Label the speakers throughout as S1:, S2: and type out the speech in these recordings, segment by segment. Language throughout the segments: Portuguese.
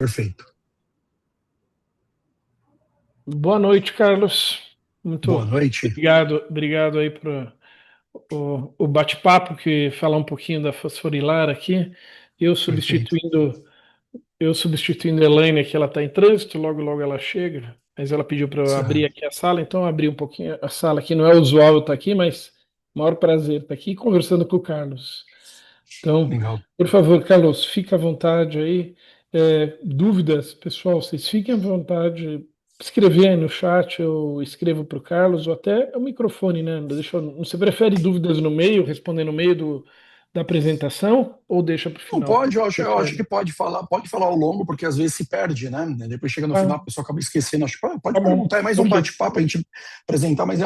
S1: Perfeito.
S2: Boa noite, Carlos.
S1: Boa
S2: Muito
S1: noite.
S2: obrigado aí por o bate-papo que falar um pouquinho da fosforilar aqui. Eu
S1: Perfeito.
S2: substituindo eu substituindo a Elaine, que ela está em trânsito, logo logo ela chega. Mas ela pediu para eu abrir
S1: Certo.
S2: aqui a sala, então eu abri um pouquinho a sala aqui. Não é usual eu estar aqui, mas maior prazer estar aqui conversando com o Carlos. Então,
S1: Legal.
S2: por favor, Carlos, fique à vontade aí. Dúvidas, pessoal, vocês fiquem à vontade. Escrever aí no chat, eu escrevo para o Carlos, ou até o microfone, né? Você prefere dúvidas no meio, responder no meio da apresentação, ou deixa para o
S1: Não
S2: final?
S1: pode, eu acho que
S2: Prefere?
S1: pode falar ao longo, porque às vezes se perde, né? Depois chega no final,
S2: Ah,
S1: a pessoa acaba esquecendo. Acho que pode
S2: tá bom.
S1: perguntar, é mais um
S2: Ok.
S1: bate-papo a gente apresentar, mas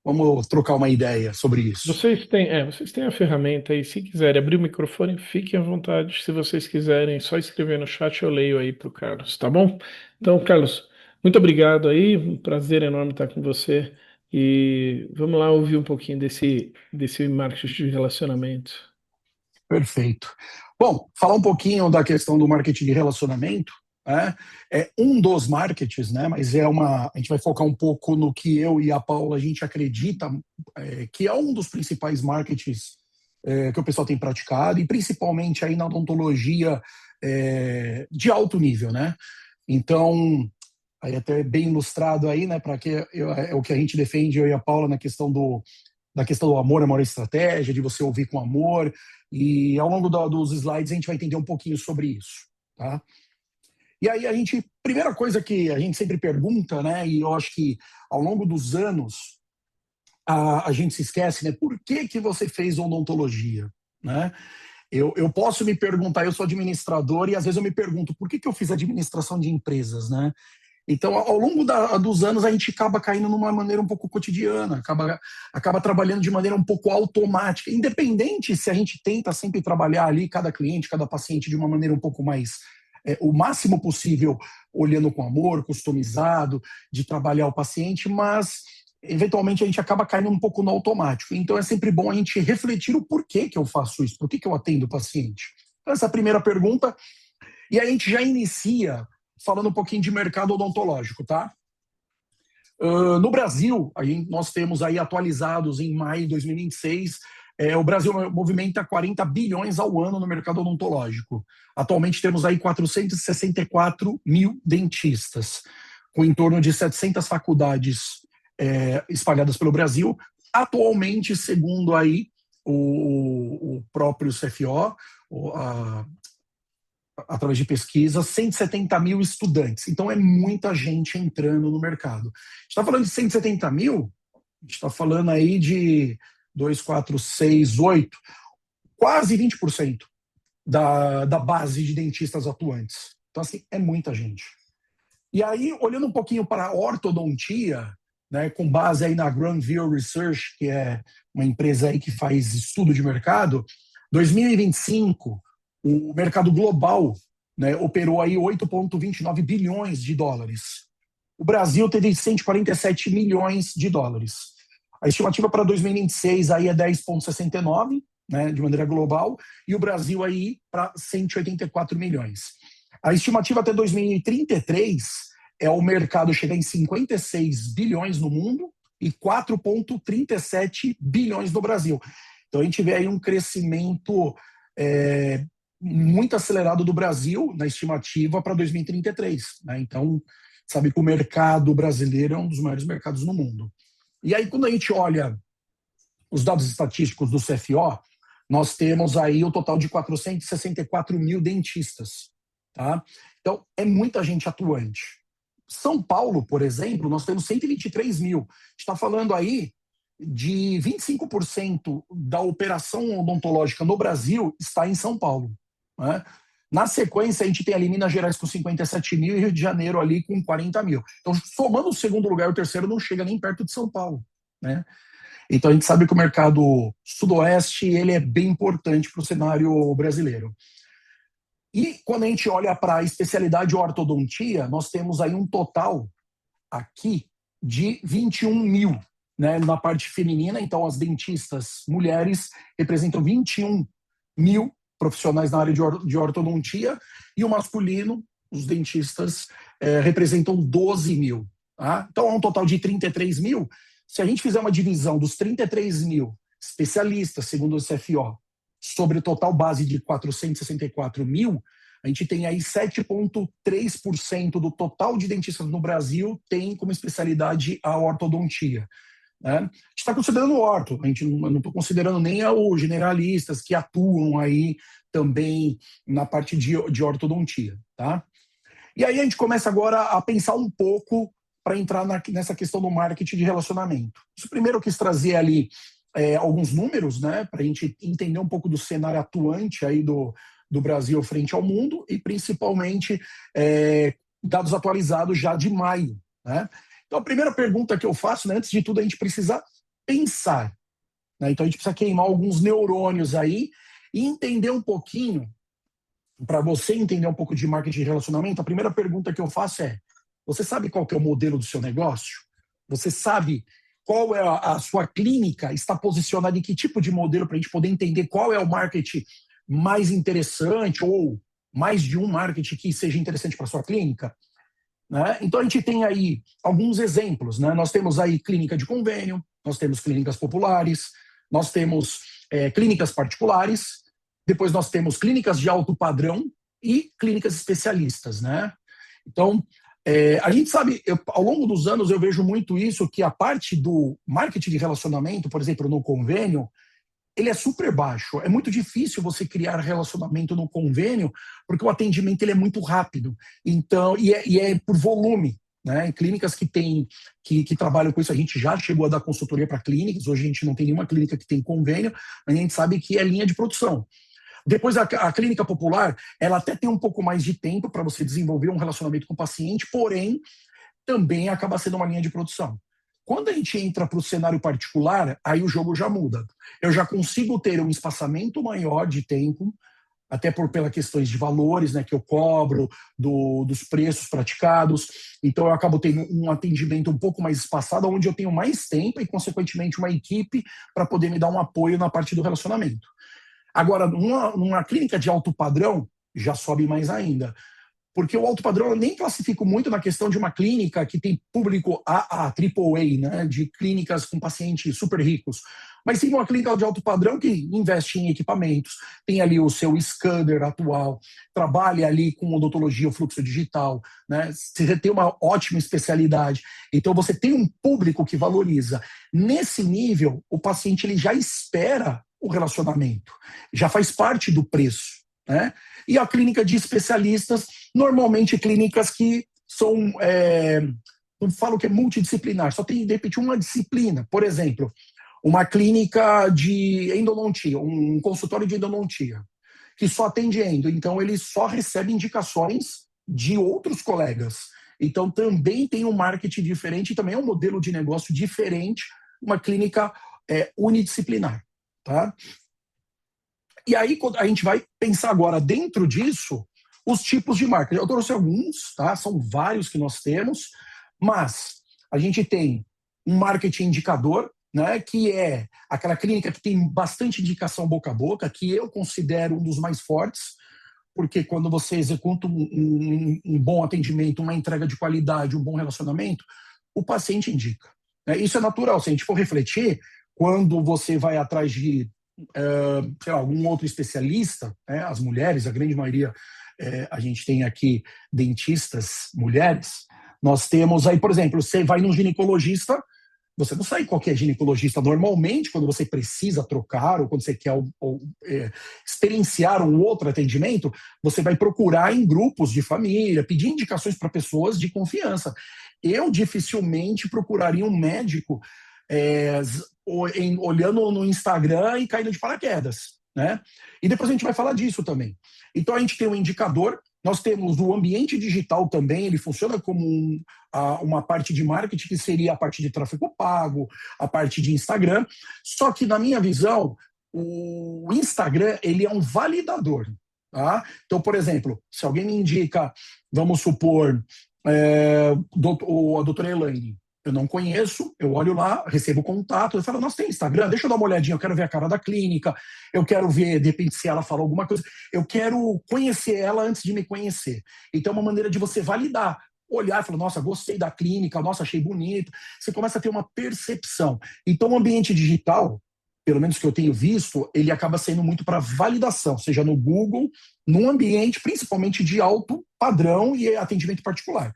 S1: vamos trocar uma ideia sobre isso.
S2: Vocês têm a ferramenta aí. Se quiserem abrir o microfone, fiquem à vontade. Se vocês quiserem, só escrever no chat, eu leio aí para o Carlos, tá bom? Então, Carlos, muito obrigado aí. Um prazer enorme estar com você. E vamos lá ouvir um pouquinho desse marketing de relacionamento.
S1: Perfeito. Bom, falar um pouquinho da questão do marketing de relacionamento, né? É um dos marketings, né? Mas a gente vai focar um pouco no que eu e a Paula a gente acredita que é um dos principais marketings que o pessoal tem praticado e principalmente aí na odontologia de alto nível, né? Então, aí até bem ilustrado aí, né? Para que é o que a gente defende eu e a Paula na questão da questão do amor, amor é estratégia, de você ouvir com amor. E ao longo dos slides a gente vai entender um pouquinho sobre isso, tá? E aí primeira coisa que a gente sempre pergunta, né? E eu acho que ao longo dos anos a gente se esquece, né? Por que que você fez odontologia, né? Eu posso me perguntar, eu sou administrador e às vezes eu me pergunto por que que eu fiz administração de empresas, né? Então, ao longo dos anos, a gente acaba caindo numa maneira um pouco cotidiana, acaba trabalhando de maneira um pouco automática, independente se a gente tenta sempre trabalhar ali cada cliente, cada paciente de uma maneira um pouco mais, o máximo possível, olhando com amor, customizado, de trabalhar o paciente, mas eventualmente a gente acaba caindo um pouco no automático. Então, é sempre bom a gente refletir o porquê que eu faço isso, por que que eu atendo o paciente. Então, essa é a primeira pergunta. E a gente já inicia falando um pouquinho de mercado odontológico, tá? No Brasil, nós temos aí atualizados em maio de 2026, o Brasil movimenta 40 bilhões ao ano no mercado odontológico. Atualmente temos aí 464 mil dentistas, com em torno de 700 faculdades espalhadas pelo Brasil. Atualmente, segundo aí o próprio CFO, através de pesquisa, 170 mil estudantes. Então, é muita gente entrando no mercado. A gente está falando de 170 mil, a gente está falando aí de 2, 4, 6, 8, quase 20% da base de dentistas atuantes. Então, assim, é muita gente. E aí, olhando um pouquinho para a ortodontia, né, com base aí na Granville Research, que é uma empresa aí que faz estudo de mercado, 2025, o mercado global, né, operou aí 8,29 bilhões de dólares. O Brasil teve 147 milhões de dólares. A estimativa para 2026 aí é 10,69, né, de maneira global, e o Brasil aí para 184 milhões. A estimativa até 2033 é o mercado chegar em 56 bilhões no mundo e 4,37 bilhões no Brasil. Então a gente vê aí um crescimento muito acelerado do Brasil na estimativa para 2033. Né? Então, sabe que o mercado brasileiro é um dos maiores mercados no mundo. E aí, quando a gente olha os dados estatísticos do CFO, nós temos aí o total de 464 mil dentistas. Tá? Então, é muita gente atuante. São Paulo, por exemplo, nós temos 123 mil. A gente está falando aí de 25% da operação odontológica no Brasil está em São Paulo. Né? Na sequência, a gente tem ali Minas Gerais com 57 mil e Rio de Janeiro ali com 40 mil. Então, somando o segundo lugar e o terceiro, não chega nem perto de São Paulo. Né? Então, a gente sabe que o mercado sudoeste ele é bem importante para o cenário brasileiro. E quando a gente olha para a especialidade ortodontia, nós temos aí um total aqui de 21 mil, né, na parte feminina. Então, as dentistas mulheres representam 21 mil profissionais na área de ortodontia e o masculino os dentistas representam 12 mil. Tá? Então, é um total de 33 mil. Se a gente fizer uma divisão dos 33 mil especialistas, segundo o CFO, sobre o total base de 464 mil, a gente tem aí 7,3% do total de dentistas no Brasil tem como especialidade a ortodontia. Né? A gente está considerando o orto, a gente não estou considerando nem os generalistas que atuam aí também na parte de ortodontia. Tá? E aí a gente começa agora a pensar um pouco para entrar nessa questão do marketing de relacionamento. Isso primeiro eu quis trazer ali alguns números, né, para a gente entender um pouco do cenário atuante aí do Brasil frente ao mundo e principalmente dados atualizados já de maio. Né? Então a primeira pergunta que eu faço, né, antes de tudo, a gente precisa pensar. Né? Então a gente precisa queimar alguns neurônios aí e entender um pouquinho, para você entender um pouco de marketing de relacionamento, a primeira pergunta que eu faço é: você sabe qual que é o modelo do seu negócio? Você sabe qual é a sua clínica? Está posicionada em que tipo de modelo para a gente poder entender qual é o marketing mais interessante ou mais de um marketing que seja interessante para a sua clínica? Né? Então a gente tem aí alguns exemplos. Né? Nós temos aí clínica de convênio, nós temos clínicas populares, nós temos clínicas particulares, depois nós temos clínicas de alto padrão e clínicas especialistas. Né? Então, a gente sabe, ao longo dos anos eu vejo muito isso, que a parte do marketing de relacionamento, por exemplo, no convênio, ele é super baixo. É muito difícil você criar relacionamento no convênio, porque o atendimento ele é muito rápido. Então, e é por volume. Né? Em clínicas que trabalham com isso, a gente já chegou a dar consultoria para clínicas, hoje a gente não tem nenhuma clínica que tem convênio, mas a gente sabe que é linha de produção. Depois, a clínica popular, ela até tem um pouco mais de tempo para você desenvolver um relacionamento com o paciente, porém, também acaba sendo uma linha de produção. Quando a gente entra para o cenário particular, aí o jogo já muda. Eu já consigo ter um espaçamento maior de tempo, até pelas questões de valores, né, que eu cobro, dos preços praticados. Então, eu acabo tendo um atendimento um pouco mais espaçado, onde eu tenho mais tempo e, consequentemente, uma equipe para poder me dar um apoio na parte do relacionamento. Agora, numa clínica de alto padrão, já sobe mais ainda. Porque o alto padrão eu nem classifico muito na questão de uma clínica que tem público AA, AAA, né, de clínicas com pacientes super ricos. Mas sim uma clínica de alto padrão que investe em equipamentos, tem ali o seu scanner atual, trabalha ali com odontologia, o fluxo digital, né, você tem uma ótima especialidade. Então você tem um público que valoriza. Nesse nível, o paciente ele já espera o relacionamento, já faz parte do preço. Né? E a clínica de especialistas, normalmente clínicas que são, não falo que é multidisciplinar, só tem, de repente, uma disciplina. Por exemplo, uma clínica de endodontia, um consultório de endodontia, que só atende endo, então ele só recebe indicações de outros colegas. Então também tem um marketing diferente, também é um modelo de negócio diferente, uma clínica unidisciplinar. Tá? E aí a gente vai pensar agora dentro disso os tipos de marketing. Eu trouxe alguns, tá? São vários que nós temos, mas a gente tem um marketing indicador, né, que é aquela clínica que tem bastante indicação boca a boca, que eu considero um dos mais fortes, porque quando você executa um bom atendimento, uma entrega de qualidade, um bom relacionamento, o paciente indica. Né? Isso é natural. Se a gente for refletir, quando você vai atrás de sei lá, algum outro especialista, né, as mulheres, a grande maioria, a gente tem aqui dentistas mulheres, nós temos aí, por exemplo, você vai num ginecologista, você não sai qualquer ginecologista. Normalmente, quando você precisa trocar ou quando você quer experienciar um outro atendimento, você vai procurar em grupos de família, pedir indicações para pessoas de confiança. Eu dificilmente procuraria um médico olhando no Instagram e caindo de paraquedas. Né? E depois a gente vai falar disso também. Então a gente tem um indicador, nós temos o ambiente digital também, ele funciona como uma parte de marketing que seria a parte de tráfego pago, a parte de Instagram, só que na minha visão, o Instagram ele é um validador. Tá? Então, por exemplo, se alguém me indica, vamos supor, a doutora Elaine, Eu não conheço, eu olho lá, recebo contato, eu falo, nossa, tem Instagram? Deixa eu dar uma olhadinha, eu quero ver a cara da clínica, eu quero ver, de repente, se ela falou alguma coisa, eu quero conhecer ela antes de me conhecer. Então, é uma maneira de você validar, olhar e falar, nossa, gostei da clínica, nossa, achei bonito. Você começa a ter uma percepção. Então, o ambiente digital, pelo menos que eu tenho visto, ele acaba sendo muito para validação, seja no Google, num ambiente principalmente de alto padrão e atendimento particular.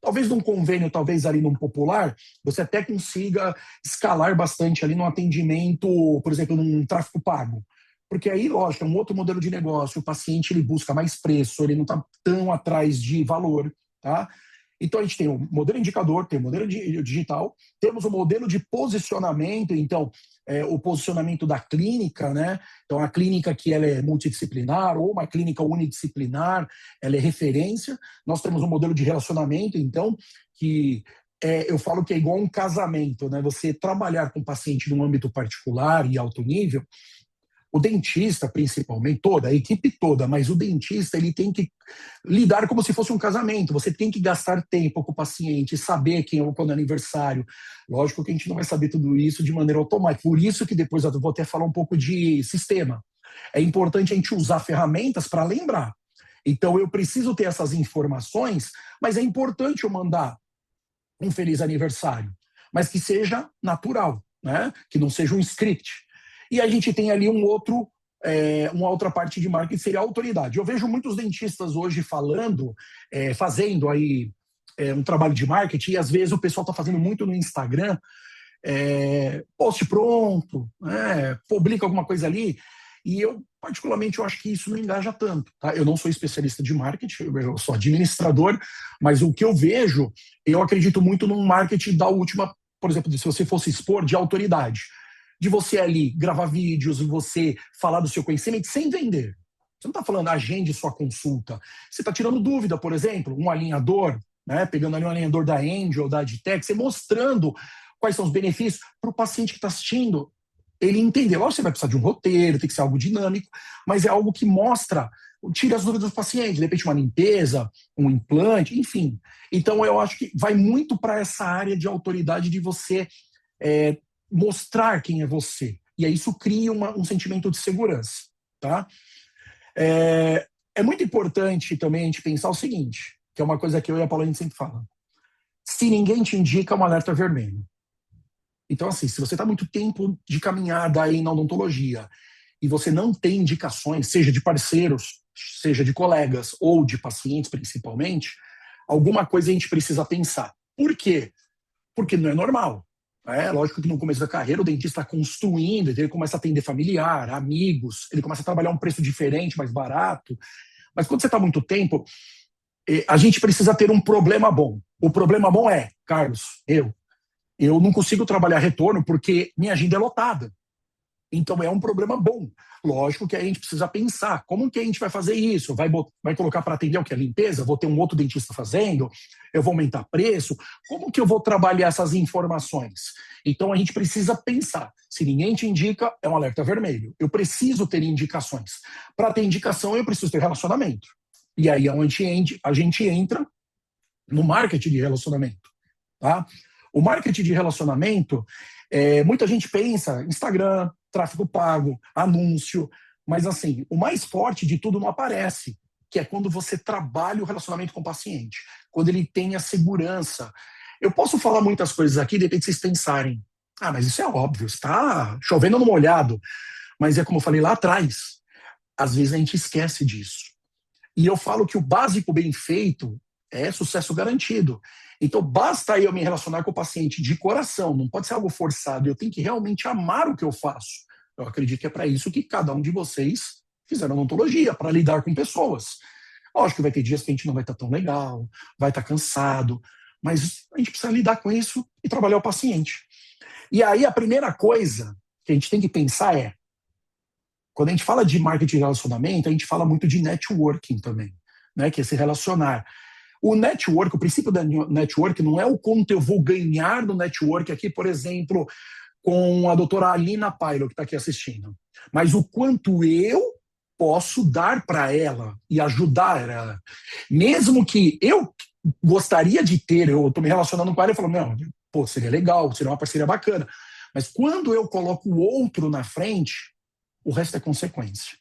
S1: Talvez num convênio, talvez ali num popular, você até consiga escalar bastante ali no atendimento, por exemplo, num tráfego pago. Porque aí, lógico, é um outro modelo de negócio, o paciente ele busca mais preço, ele não está tão atrás de valor, tá? Então a gente tem o modelo indicador, tem o modelo digital, temos o modelo de posicionamento, então o posicionamento da clínica, né? Então a clínica que ela é multidisciplinar ou uma clínica unidisciplinar, ela é referência. Nós temos um modelo de relacionamento, então, que eu falo que é igual um casamento, né? Você trabalhar com o paciente num âmbito particular e alto nível, o dentista, principalmente, toda, a equipe toda, mas o dentista ele tem que lidar como se fosse um casamento. Você tem que gastar tempo com o paciente, saber quem é quando é aniversário. Lógico que a gente não vai saber tudo isso de maneira automática. Por isso que depois eu vou até falar um pouco de sistema. É importante a gente usar ferramentas para lembrar. Então eu preciso ter essas informações, mas é importante eu mandar um feliz aniversário, mas que seja natural, né? Que não seja um script. E a gente tem ali uma outra parte de marketing, que seria a autoridade. Eu vejo muitos dentistas hoje falando, fazendo aí um trabalho de marketing, e às vezes o pessoal está fazendo muito no Instagram, post pronto, publica alguma coisa ali, e eu, particularmente, eu acho que isso não engaja tanto. Tá? Eu não sou especialista de marketing, eu sou administrador, mas o que eu vejo, eu acredito muito num marketing da última, por exemplo, se você fosse expor, de autoridade. De você ali gravar vídeos, você falar do seu conhecimento sem vender. Você não está falando agende sua consulta. Você está tirando dúvida, por exemplo, um alinhador, né, pegando ali um alinhador da Angel, da Adtech, você mostrando quais são os benefícios para o paciente que está assistindo. Ele entender. Lógico que você vai precisar de um roteiro, tem que ser algo dinâmico, mas é algo que mostra, tira as dúvidas do paciente, de repente uma limpeza, um implante, enfim. Então eu acho que vai muito para essa área de autoridade de você mostrar quem é você. E aí isso cria um sentimento de segurança. Tá? É muito importante também a gente pensar o seguinte, que é uma coisa que eu e a Paula a gente sempre fala. Se ninguém te indica, é um alerta vermelho. Então, assim, se você está muito tempo de caminhada aí na odontologia e você não tem indicações, seja de parceiros, seja de colegas ou de pacientes principalmente, alguma coisa a gente precisa pensar. Por quê? Porque não é normal. Lógico que no começo da carreira o dentista está construindo, ele começa a atender familiar, amigos, ele começa a trabalhar um preço diferente, mais barato. Mas quando você está muito tempo, a gente precisa ter um problema bom. O problema bom é, Carlos, eu não consigo trabalhar retorno porque minha agenda é lotada. Então é um problema bom. Lógico que a gente precisa pensar, como que a gente vai fazer isso? Vai colocar para atender o que? A limpeza? Vou ter um outro dentista fazendo? Eu vou aumentar preço? Como que eu vou trabalhar essas informações? Então a gente precisa pensar. Se ninguém te indica, é um alerta vermelho. Eu preciso ter indicações. Para ter indicação, eu preciso ter relacionamento. E aí é onde a gente entra no marketing de relacionamento. Tá? O marketing de relacionamento, muita gente pensa Instagram, tráfego pago, anúncio, mas assim, o mais forte de tudo não aparece, que é quando você trabalha o relacionamento com o paciente, quando ele tem a segurança. Eu posso falar muitas coisas aqui, de repente vocês pensarem, mas isso é óbvio, está chovendo no molhado, mas é como eu falei lá atrás, às vezes a gente esquece disso. E eu falo que o básico bem feito é sucesso garantido. Então, basta eu me relacionar com o paciente de coração, não pode ser algo forçado, eu tenho que realmente amar o que eu faço. Eu acredito que é para isso que cada um de vocês fizeram odontologia, para lidar com pessoas. Lógico que vai ter dias que a gente não vai estar tão legal, vai estar cansado, mas a gente precisa lidar com isso e trabalhar o paciente. E aí, a primeira coisa que a gente tem que pensar é, quando a gente fala de marketing de relacionamento, a gente fala muito de networking também, né, que é se relacionar. O network, o princípio da network não é o quanto eu vou ganhar no network aqui, por exemplo, com a doutora Alina Pailo, que está aqui assistindo, mas o quanto eu posso dar para ela e ajudar ela. Mesmo que eu gostaria de ter, eu estou me relacionando com ela e falo, não, Pô, seria legal, seria uma parceria bacana. Mas quando eu coloco o outro na frente, o resto é consequência.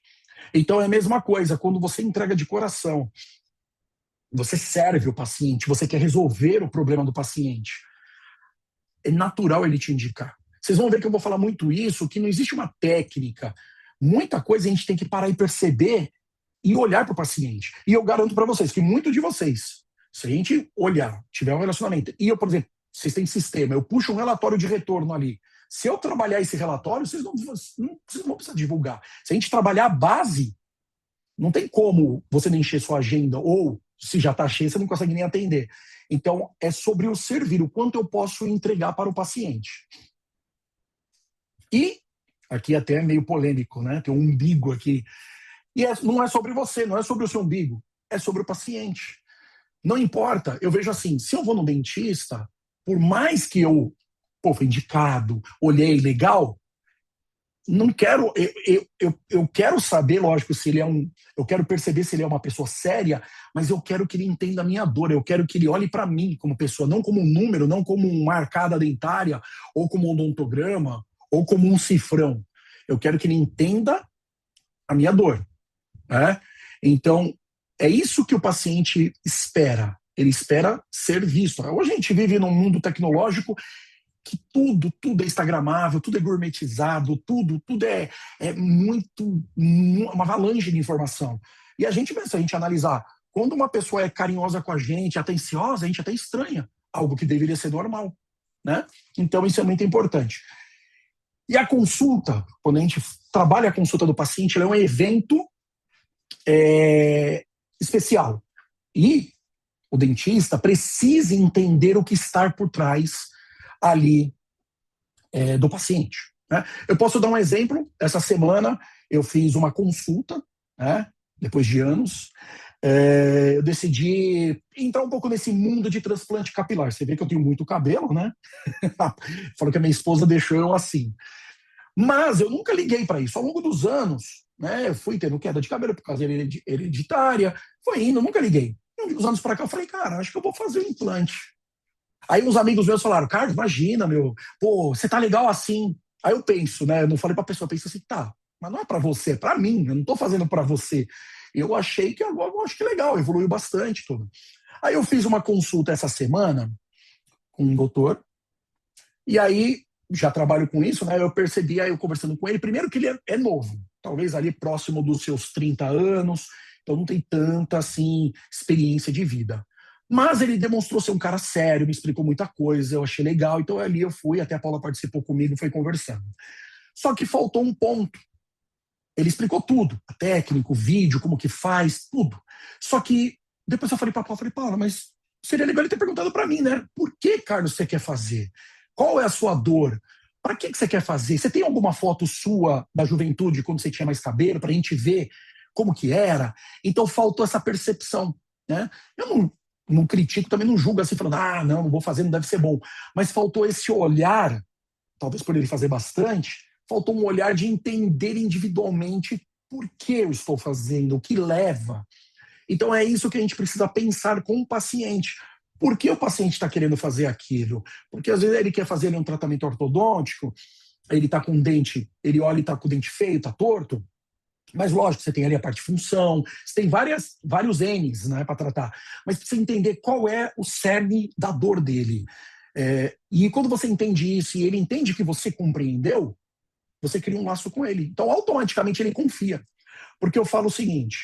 S1: Então é a mesma coisa, quando você entrega de coração, você serve o paciente, você quer resolver o problema do paciente, é natural ele te indicar. Vocês vão ver que eu vou falar muito isso, que não existe uma técnica. Muita coisa a gente tem que parar e perceber e olhar para o paciente. E eu garanto para vocês que muito de vocês, se a gente olhar, tiver um relacionamento, e eu, por exemplo, vocês têm sistema, eu puxo um relatório de retorno ali. Se eu trabalhar esse relatório, vocês não vão precisar divulgar. Se a gente trabalhar a base, não tem como você nem encher sua agenda, ou se já está cheia, você não consegue nem atender. Então, é sobre o servir, o quanto eu posso entregar para o paciente. E, aqui até é meio polêmico, né? Tem um umbigo aqui. E não é sobre você, não é sobre o seu umbigo, é sobre o paciente. Não importa, eu vejo assim, se eu vou no dentista, por mais que eu fui indicado, olhei legal, não quero, eu quero saber, lógico, se ele é eu quero perceber se ele é uma pessoa séria, mas eu quero que ele entenda a minha dor, eu quero que ele olhe para mim como pessoa, não como um número, não como uma arcada dentária, ou como um odontograma, ou como um cifrão. Eu quero que ele entenda a minha dor. Né? Então, é isso que o paciente espera. Ele espera ser visto. Hoje a gente vive num mundo tecnológico que tudo é instagramável, tudo é gourmetizado, tudo é muito, uma avalanche de informação. E a gente, se a gente analisar, quando uma pessoa é carinhosa com a gente, atenciosa, a gente até estranha, algo que deveria ser normal. Né? Então, isso é muito importante. E a consulta, quando a gente trabalha a consulta do paciente, ela é um evento especial. E o dentista precisa entender o que está por trás ali do paciente. Né? Eu posso dar um exemplo. Essa semana eu fiz uma consulta, né? Depois de anos. Eu decidi entrar um pouco nesse mundo de transplante capilar. Você vê que eu tenho muito cabelo, né? Falou que a minha esposa deixou eu assim. Mas eu nunca liguei para isso. Ao longo dos anos, né, eu fui tendo queda de cabelo por causa hereditária, foi indo, nunca liguei. E uns anos para cá eu falei, cara, acho que eu vou fazer um implante. Aí uns amigos meus falaram, Carlos, imagina, pô, você tá legal assim. Aí eu penso, né, eu não falei pra pessoa, eu penso assim, tá, mas não é pra você, é pra mim, eu não tô fazendo pra você. Eu achei que agora, eu acho que legal, evoluiu bastante tudo. Aí eu fiz uma consulta essa semana com um doutor, e aí já trabalho com isso, né, eu percebi, aí eu conversando com ele, primeiro que ele é novo, talvez ali próximo dos seus 30 anos, então não tem tanta, assim, experiência de vida. Mas ele demonstrou ser um cara sério, me explicou muita coisa, eu achei legal, então ali eu fui, até a Paula participou comigo, foi conversando. Só que faltou um ponto. Ele explicou tudo, a técnica, o vídeo, como que faz, tudo. Só que depois eu falei para a Paula, mas seria legal ele ter perguntado para mim, né? Por que, Carlos, você quer fazer? Qual é a sua dor? Para que você quer fazer? Você tem alguma foto sua da juventude, quando você tinha mais cabelo, para a gente ver como que era? Então faltou essa percepção, né? Eu não critico, também não julgo assim, falando, não vou fazer, não deve ser bom. Mas faltou esse olhar, talvez por ele fazer bastante, faltou um olhar de entender individualmente por que eu estou fazendo, o que leva. Então é isso que a gente precisa pensar com o paciente. Por que o paciente está querendo fazer aquilo? Porque às vezes ele quer fazer um tratamento ortodôntico, ele está com o dente, ele olha e está com o dente feio, está torto. Mas lógico, você tem ali a parte de função, você tem vários N's, né, para tratar. Mas precisa entender qual é o cerne da dor dele. E quando você entende isso e ele entende que você compreendeu, você cria um laço com ele. Então, automaticamente, ele confia. Porque eu falo o seguinte,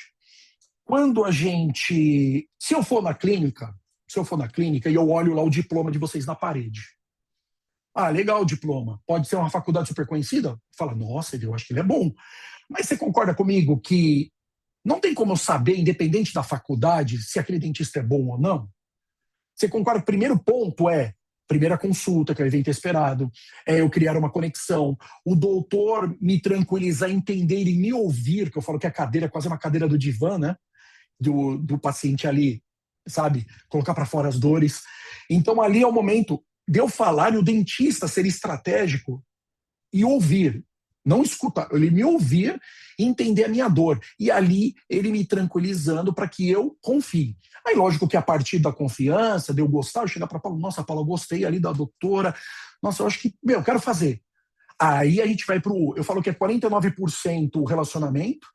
S1: quando a gente... Se eu for na clínica e eu olho lá o diploma de vocês na parede, legal o diploma, pode ser uma faculdade super conhecida? Fala, nossa, eu acho que ele é bom. Mas você concorda comigo que não tem como eu saber, independente da faculdade, se aquele dentista é bom ou não? Você concorda que o primeiro ponto primeira consulta, que é o evento esperado, eu criar uma conexão, o doutor me tranquilizar, entender e me ouvir, que eu falo que a cadeira é quase uma cadeira do divã, né? Do paciente ali, sabe? Colocar para fora as dores. Então ali é o momento de eu falar e o dentista ser estratégico e ouvir. Não escutar, ele me ouvir entender a minha dor. E ali ele me tranquilizando para que eu confie. Aí, lógico que a partir da confiança, de eu gostar, eu chegar para Paulo, nossa, Paulo, eu gostei ali da doutora, nossa, eu acho que, eu quero fazer. Aí a gente vai eu falo que é 49% o relacionamento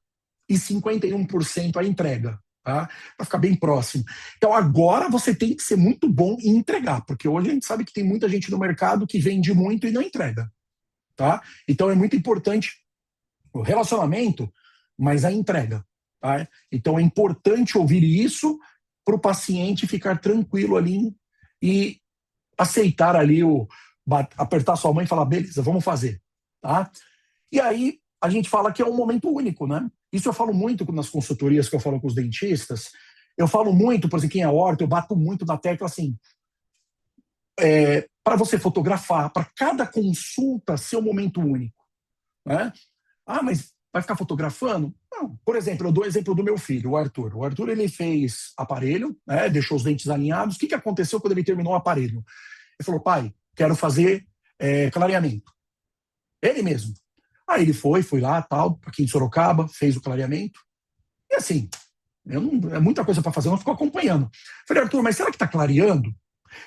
S1: e 51% a entrega, tá? Para ficar bem próximo. Então agora você tem que ser muito bom em entregar, porque hoje a gente sabe que tem muita gente no mercado que vende muito e não entrega, tá? Então é muito importante o relacionamento, mas a entrega, tá? Então é importante ouvir isso para o paciente ficar tranquilo ali e aceitar ali apertar sua mão e falar, beleza, vamos fazer, tá? E aí a gente fala que é um momento único, né? Isso eu falo muito nas consultorias que eu falo com os dentistas. Eu falo muito, por exemplo, quem é orto, eu bato muito na tecla assim, para você fotografar, para cada consulta ser um momento único, né? Ah, mas vai ficar fotografando? Não. Por exemplo, eu dou o exemplo do meu filho, o Arthur. O Arthur, ele fez aparelho, né, deixou os dentes alinhados. O que aconteceu quando ele terminou o aparelho? Ele falou, pai, quero fazer clareamento. Ele mesmo. Aí ele foi lá, tal, aqui em Sorocaba, fez o clareamento. E assim, é muita coisa para fazer, eu não fico acompanhando. Falei, Arthur, mas será que está clareando?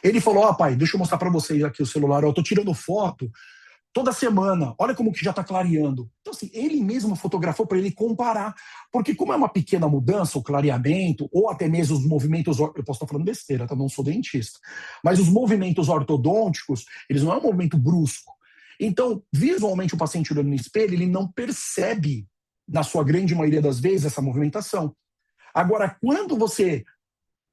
S1: Ele falou, pai, deixa eu mostrar para vocês aqui o celular, eu estou tirando foto toda semana, olha como que já está clareando. Então, assim, ele mesmo fotografou para ele comparar. Porque como é uma pequena mudança, o clareamento, ou até mesmo os movimentos, eu posso estar falando besteira, tá? Não sou dentista, mas os movimentos ortodônticos, eles não é um movimento brusco. Então, visualmente, o paciente olhando no espelho, ele não percebe, na sua grande maioria das vezes, essa movimentação. Agora, quando você,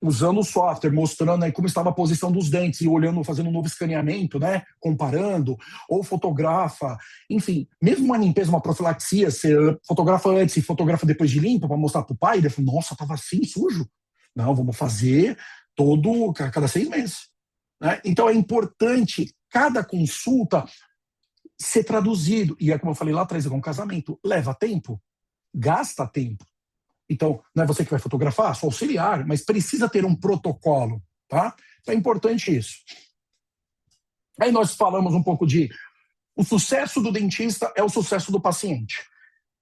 S1: usando o software, mostrando aí como estava a posição dos dentes e olhando, fazendo um novo escaneamento, né, comparando, ou fotografa, enfim, mesmo uma limpeza, uma profilaxia, você fotografa antes e fotografa depois de limpo para mostrar para o pai, ele fala, nossa, estava assim, sujo. Não, vamos fazer cada 6 meses. Né? Então é importante cada consulta ser traduzido. E é como eu falei lá atrás, é um casamento. Leva tempo, gasta tempo. Então, não é você que vai fotografar, só auxiliar, mas precisa ter um protocolo, tá? Então é importante isso. Aí nós falamos um pouco de o sucesso do dentista é o sucesso do paciente.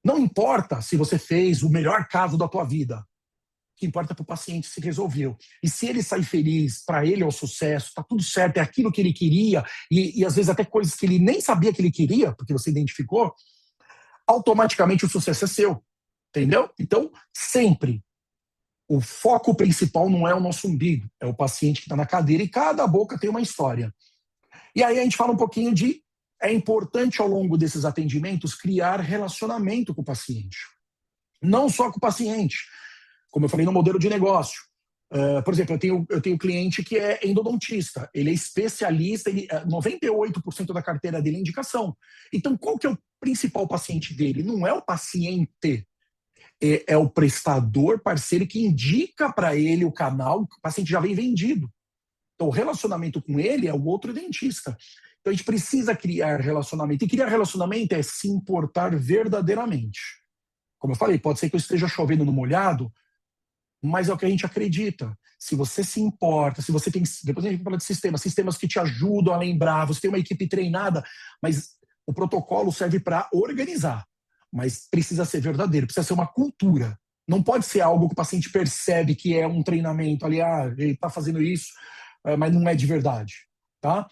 S1: Não importa se você fez o melhor caso da tua vida. O que importa é para o paciente se resolveu. E se ele sai feliz, para ele é o sucesso, tá tudo certo, é aquilo que ele queria, e às vezes até coisas que ele nem sabia que ele queria, porque você identificou, automaticamente o sucesso é seu. Entendeu? Então, sempre, o foco principal não é o nosso umbigo, é o paciente que está na cadeira e cada boca tem uma história. E aí a gente fala um pouquinho de, é importante ao longo desses atendimentos criar relacionamento com o paciente. Não só com o paciente, como eu falei no modelo de negócio. Por exemplo, eu tenho cliente que é endodontista, ele é especialista, 98% da carteira dele é indicação. Então, qual que é o principal paciente dele? Não é o paciente, é o prestador parceiro que indica para ele o canal, o paciente já vem vendido. Então, o relacionamento com ele é o outro dentista. Então, a gente precisa criar relacionamento. E criar relacionamento é se importar verdadeiramente. Como eu falei, pode ser que eu esteja chovendo no molhado, mas é o que a gente acredita. Se você se importa, se você tem... Depois a gente fala de sistemas que te ajudam a lembrar, você tem uma equipe treinada, mas o protocolo serve para organizar. Mas precisa ser verdadeiro, precisa ser uma cultura. Não pode ser algo que o paciente percebe que é um treinamento ali, ele está fazendo isso, mas não é de verdade. Tá?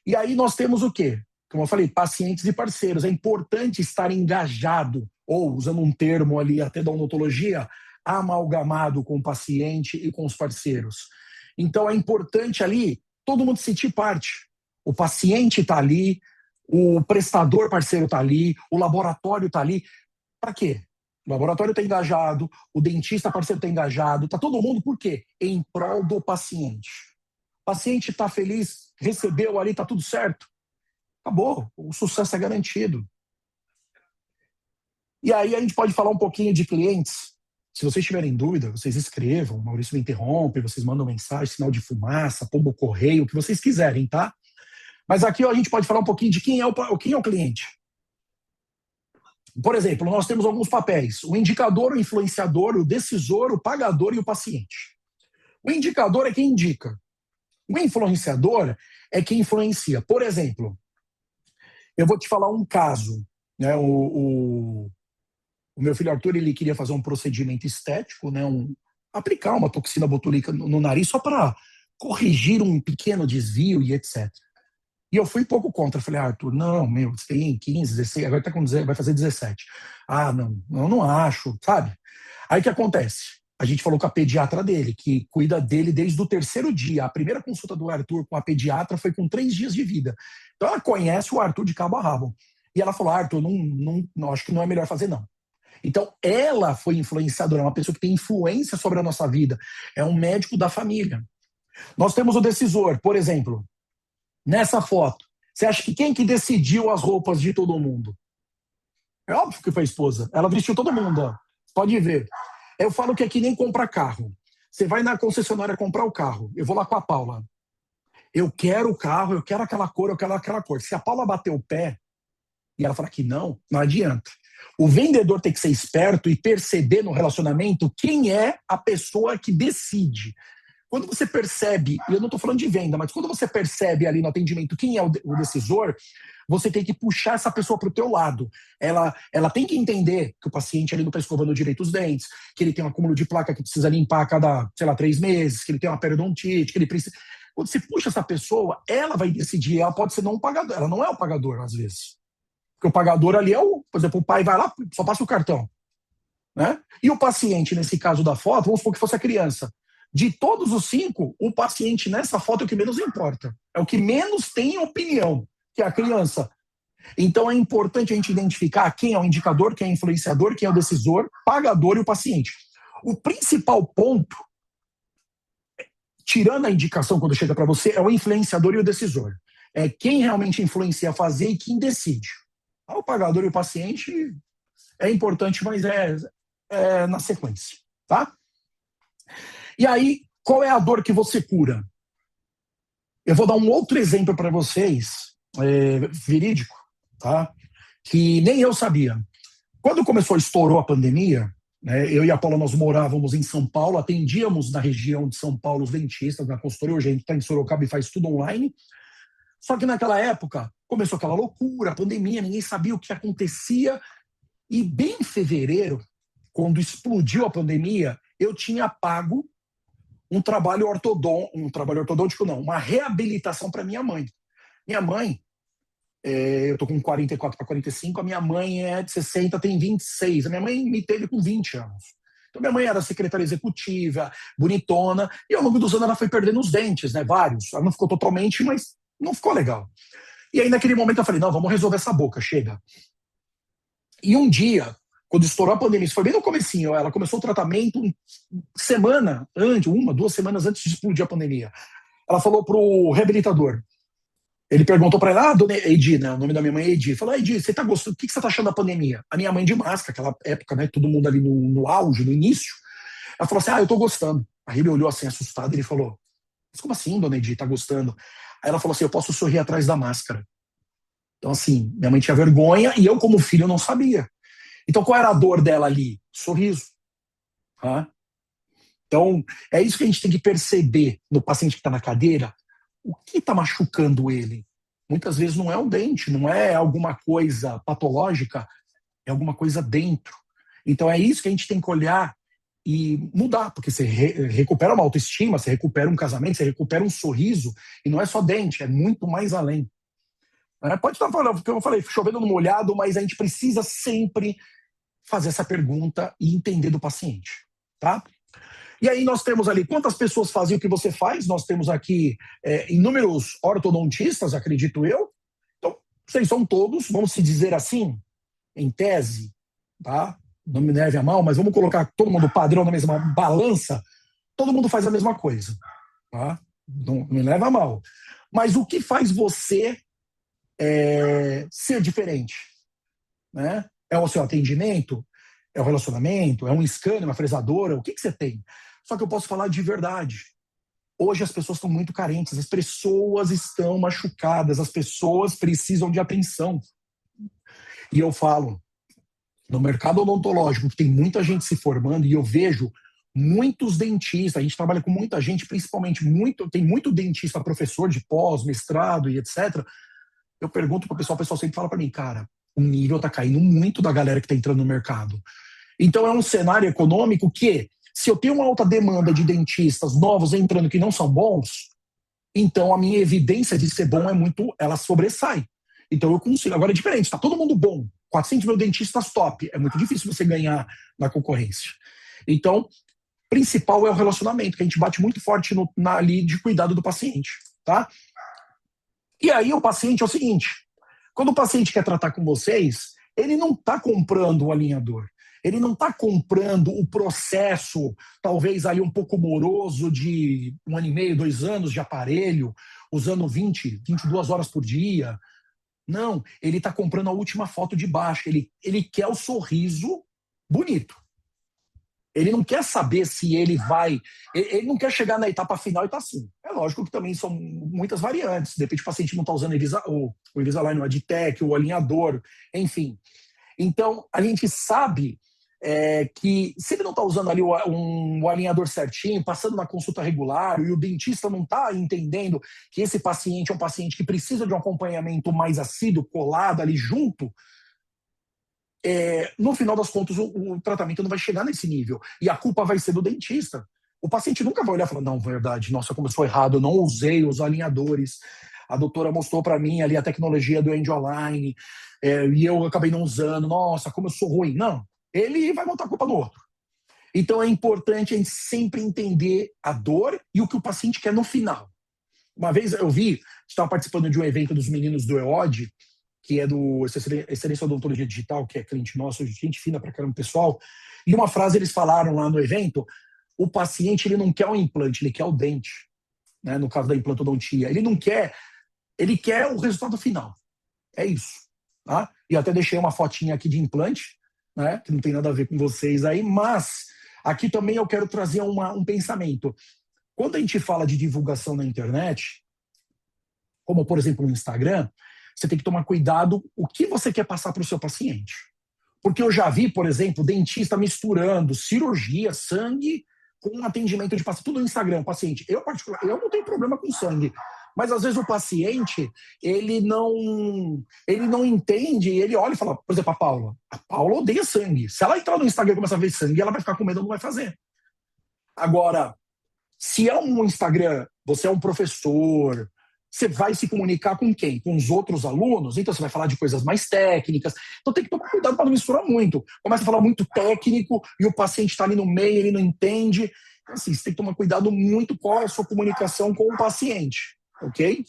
S1: E aí nós temos o quê? Como eu falei, pacientes e parceiros. É importante estar engajado, ou usando um termo ali até da odontologia, amalgamado com o paciente e com os parceiros. Então é importante ali todo mundo sentir parte. O paciente está ali, o prestador parceiro está ali, o laboratório está ali. Para quê? O laboratório está engajado, o dentista parceiro está engajado, está todo mundo por quê? Em prol do paciente. O paciente está feliz, recebeu ali, está tudo certo. Acabou, o sucesso é garantido. E aí a gente pode falar um pouquinho de clientes. Se vocês tiverem dúvida, vocês escrevam, o Maurício me interrompe, vocês mandam mensagem, sinal de fumaça, pombo correio, o que vocês quiserem, tá? Mas aqui a gente pode falar um pouquinho de quem é o cliente. Por exemplo, nós temos alguns papéis: o indicador, o influenciador, o decisor, o pagador e o paciente. O indicador é quem indica. O influenciador é quem influencia. Por exemplo, eu vou te falar um caso. Né, O meu filho Arthur, ele queria fazer um procedimento estético, né, aplicar uma toxina botulínica no nariz só para corrigir um pequeno desvio e etc. E eu fui pouco contra. Falei, Arthur, não, meu, você tem 15, 16, agora tá com 10, vai fazer 17. Ah, não, eu não acho, sabe? Aí o que acontece? A gente falou com a pediatra dele, que cuida dele desde o terceiro dia. A primeira consulta do Arthur com a pediatra foi com 3 dias de vida. Então ela conhece o Arthur de cabo a rabo. E ela falou, Arthur, não, acho que não é melhor fazer, não. Então, ela foi influenciadora, é uma pessoa que tem influência sobre a nossa vida. É um médico da família. Nós temos o decisor, por exemplo, nessa foto. Você acha que quem que decidiu as roupas de todo mundo? É óbvio que foi a esposa. Ela vestiu todo mundo, ó. Pode ver. Eu falo que é que nem comprar carro. Você vai na concessionária comprar o carro. Eu vou lá com a Paula. Eu quero o carro, eu quero aquela cor, eu quero aquela cor. Se a Paula bater o pé e ela falar que não adianta. O vendedor tem que ser esperto e perceber no relacionamento quem é a pessoa que decide. Quando você percebe, e eu não estou falando de venda, mas quando você percebe ali no atendimento quem é o decisor, você tem que puxar essa pessoa para o teu lado. Ela tem que entender que o paciente ali não está escovando direito os dentes, que ele tem um acúmulo de placa que precisa limpar a cada, 3 meses, que ele tem uma periodontite, que ele precisa... Quando você puxa essa pessoa, ela vai decidir. Ela pode ser não um pagador. Ela não é o pagador, às vezes. Porque o pagador ali por exemplo, o pai vai lá, só passa o cartão. Né? E o paciente, nesse caso da foto, vamos supor que fosse a criança. De todos os 5, o paciente nessa foto é o que menos importa. É o que menos tem opinião, que é a criança. Então é importante a gente identificar quem é o indicador, quem é o influenciador, quem é o decisor, pagador e o paciente. O principal ponto, tirando a indicação quando chega para você, é o influenciador e o decisor. É quem realmente influencia a fazer e quem decide. O pagador e o paciente é importante, mas é na sequência, tá? E aí, qual é a dor que você cura? Eu vou dar um outro exemplo para vocês, verídico, tá? Que nem eu sabia. Quando estourou a pandemia, né, eu e a Paula, nós morávamos em São Paulo, atendíamos na região de São Paulo os dentistas, na consultoria, hoje a gente está em Sorocaba e faz tudo online. Só que naquela época, começou aquela loucura, a pandemia, ninguém sabia o que acontecia. E bem em fevereiro, quando explodiu a pandemia, eu tinha pago um trabalho ortodôntico, não, uma reabilitação para minha mãe. Minha mãe, eu tô com 44 para 45, a minha mãe é de 60, tem 26. A minha mãe me teve com 20 anos. Então minha mãe era secretária executiva, bonitona, e ao longo dos anos ela foi perdendo os dentes, né, vários. Ela não ficou totalmente, mas não ficou legal. E aí naquele momento eu falei, não, vamos resolver essa boca, chega. E um dia, quando estourou a pandemia, isso foi bem no comecinho, ela começou o tratamento semana antes, 2 semanas antes de explodir a pandemia. Ela falou pro reabilitador, ele perguntou para ela, dona Eidi, né, o nome da minha mãe é Eidi, falou, Eidi, você tá gostando, o que você tá achando da pandemia? A minha mãe de máscara, aquela época, né, todo mundo ali no auge, no início, ela falou assim, eu tô gostando. Aí ele olhou assim, assustado, e ele falou, mas como assim, dona Eidi, tá gostando? Aí ela falou assim, eu posso sorrir atrás da máscara. Então, assim, minha mãe tinha vergonha e eu, como filho, não sabia. Então, qual era a dor dela ali? Sorriso. Tá? Então, é isso que a gente tem que perceber no paciente que está na cadeira. O que está machucando ele? Muitas vezes não é o dente, não é alguma coisa patológica, é alguma coisa dentro. Então, é isso que a gente tem que olhar e mudar, porque você recupera uma autoestima, você recupera um casamento, você recupera um sorriso, e não é só dente, é muito mais além. Pode estar falando, porque eu falei, chovendo no molhado, mas a gente precisa sempre fazer essa pergunta e entender do paciente, tá? E aí nós temos ali quantas pessoas fazem o que você faz, nós temos aqui inúmeros ortodontistas, acredito eu. Então, vocês são todos, vamos se dizer assim, em tese, tá? Não me leve a mal, mas vamos colocar todo mundo padrão na mesma balança, todo mundo faz a mesma coisa, tá? Não me leva a mal. Mas o que faz você ser diferente? Né? É o seu atendimento? É o relacionamento? É um scanner, uma fresadora? O que você tem? Só que eu posso falar de verdade. Hoje as pessoas estão muito carentes, as pessoas estão machucadas, as pessoas precisam de atenção. E eu falo, no mercado odontológico, que tem muita gente se formando, e eu vejo muitos dentistas, a gente trabalha com muita gente, principalmente tem muito dentista, professor de pós, mestrado e etc. Eu pergunto para o pessoal sempre fala para mim, cara, O nível está caindo muito da galera que está entrando no mercado. Então é um cenário econômico que, se eu tenho uma alta demanda de dentistas novos entrando que não são bons, então a minha evidência de ser bom ela sobressai. Então eu consigo. Agora é diferente, está todo mundo bom, 400 mil dentistas top, é muito difícil você ganhar na concorrência. Então, principal é o relacionamento, que a gente bate muito forte ali de cuidado do paciente, tá? E aí o paciente é o seguinte, quando o paciente quer tratar com vocês, ele não está comprando o alinhador, ele não está comprando o processo, talvez ali um pouco moroso de 1 ano e meio, 2 anos de aparelho, usando 22 horas por dia. Não, ele está comprando a última foto de baixo, ele quer o sorriso bonito. Ele não quer saber se ele vai... Ele não quer chegar na etapa final e tá assim. É lógico que também são muitas variantes. De repente o paciente não está usando o Invisalign, o Adtech, o alinhador, enfim. Então, a gente sabe que se ele não está usando ali o alinhador certinho, passando na consulta regular, e o dentista não está entendendo que esse paciente é um paciente que precisa de um acompanhamento mais assíduo, colado ali junto, no final das contas, o tratamento não vai chegar nesse nível. E a culpa vai ser do dentista. O paciente nunca vai olhar e falar, não, verdade, nossa, começou errado, eu não usei os alinhadores. A doutora mostrou para mim ali a tecnologia do Angioline, e eu acabei não usando. Nossa, como eu sou ruim. Não, ele vai botar a culpa no outro. Então é importante a gente sempre entender a dor e o que o paciente quer no final. Uma vez eu estava participando de um evento dos meninos do EOD, que é do Excelência Odontologia Digital, que é cliente nosso, gente fina pra caramba, pessoal. E uma frase eles falaram lá no evento, o paciente ele não quer o implante, ele quer o dente, né? No caso da implantodontia. Ele quer o resultado final. É isso. Tá? E até deixei uma fotinha aqui de implante, né? Que não tem nada a ver com vocês aí, mas aqui também eu quero trazer um pensamento. Quando a gente fala de divulgação na internet, como por exemplo no Instagram, você tem que tomar cuidado o que você quer passar para o seu paciente. Porque eu já vi, por exemplo, dentista misturando cirurgia, sangue, com atendimento de paciente. Tudo no Instagram, paciente. Eu não tenho problema com sangue. Mas às vezes o paciente, ele não entende, ele olha e fala, por exemplo, a Paula odeia sangue. Se ela entrar no Instagram e começar a ver sangue, ela vai ficar com medo, não vai fazer. Agora, se é um Instagram, você é um professor, você vai se comunicar com quem? Com os outros alunos? Então você vai falar de coisas mais técnicas. Então tem que tomar cuidado para não misturar muito. Começa a falar muito técnico e o paciente está ali no meio, ele não entende. Então, assim, você tem que tomar cuidado muito com a sua comunicação com o paciente. Ok?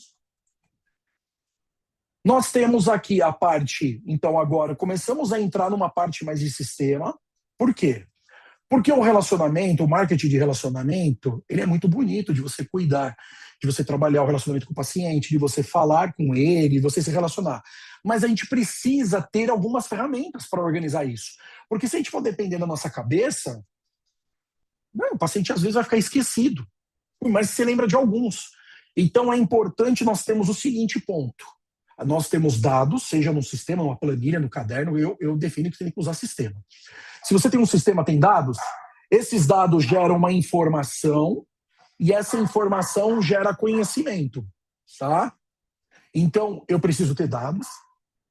S1: Nós temos aqui a parte, então agora começamos a entrar numa parte mais de sistema. Por quê? Porque o relacionamento, o marketing de relacionamento, ele é muito bonito de você cuidar, de você trabalhar o relacionamento com o paciente, de você falar com ele, de você se relacionar. Mas a gente precisa ter algumas ferramentas para organizar isso. Porque se a gente for depender da nossa cabeça, o paciente às vezes vai ficar esquecido. Mas você lembra de alguns. Então é importante nós termos o seguinte ponto. Nós temos dados, seja no sistema, numa planilha, no caderno, eu defino que você tem que usar sistema. Se você tem um sistema, tem dados, esses dados geram uma informação e essa informação gera conhecimento, tá? Então, eu preciso ter dados,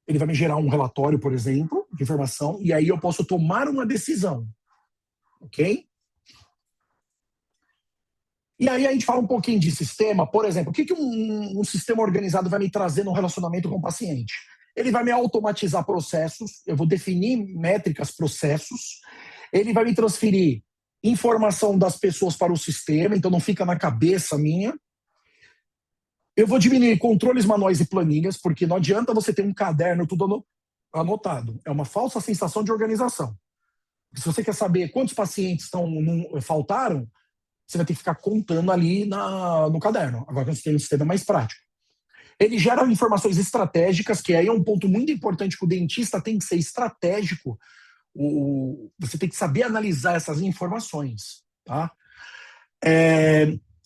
S1: ele vai me gerar um relatório, por exemplo, de informação, e aí eu posso tomar uma decisão, ok? E aí a gente fala um pouquinho de sistema, por exemplo, o que um sistema organizado vai me trazer no relacionamento com o paciente? Ele vai me automatizar processos, eu vou definir métricas, processos, ele vai me transferir informação das pessoas para o sistema, então não fica na cabeça minha. Eu vou diminuir controles manuais e planilhas, porque não adianta você ter um caderno tudo anotado. É uma falsa sensação de organização. Se você quer saber quantos pacientes faltaram, você vai ter que ficar contando ali no caderno. Agora que você tem um sistema mais prático. Ele gera informações estratégicas, que aí é um ponto muito importante que o dentista tem que ser estratégico. Você tem que saber analisar essas informações. Tá?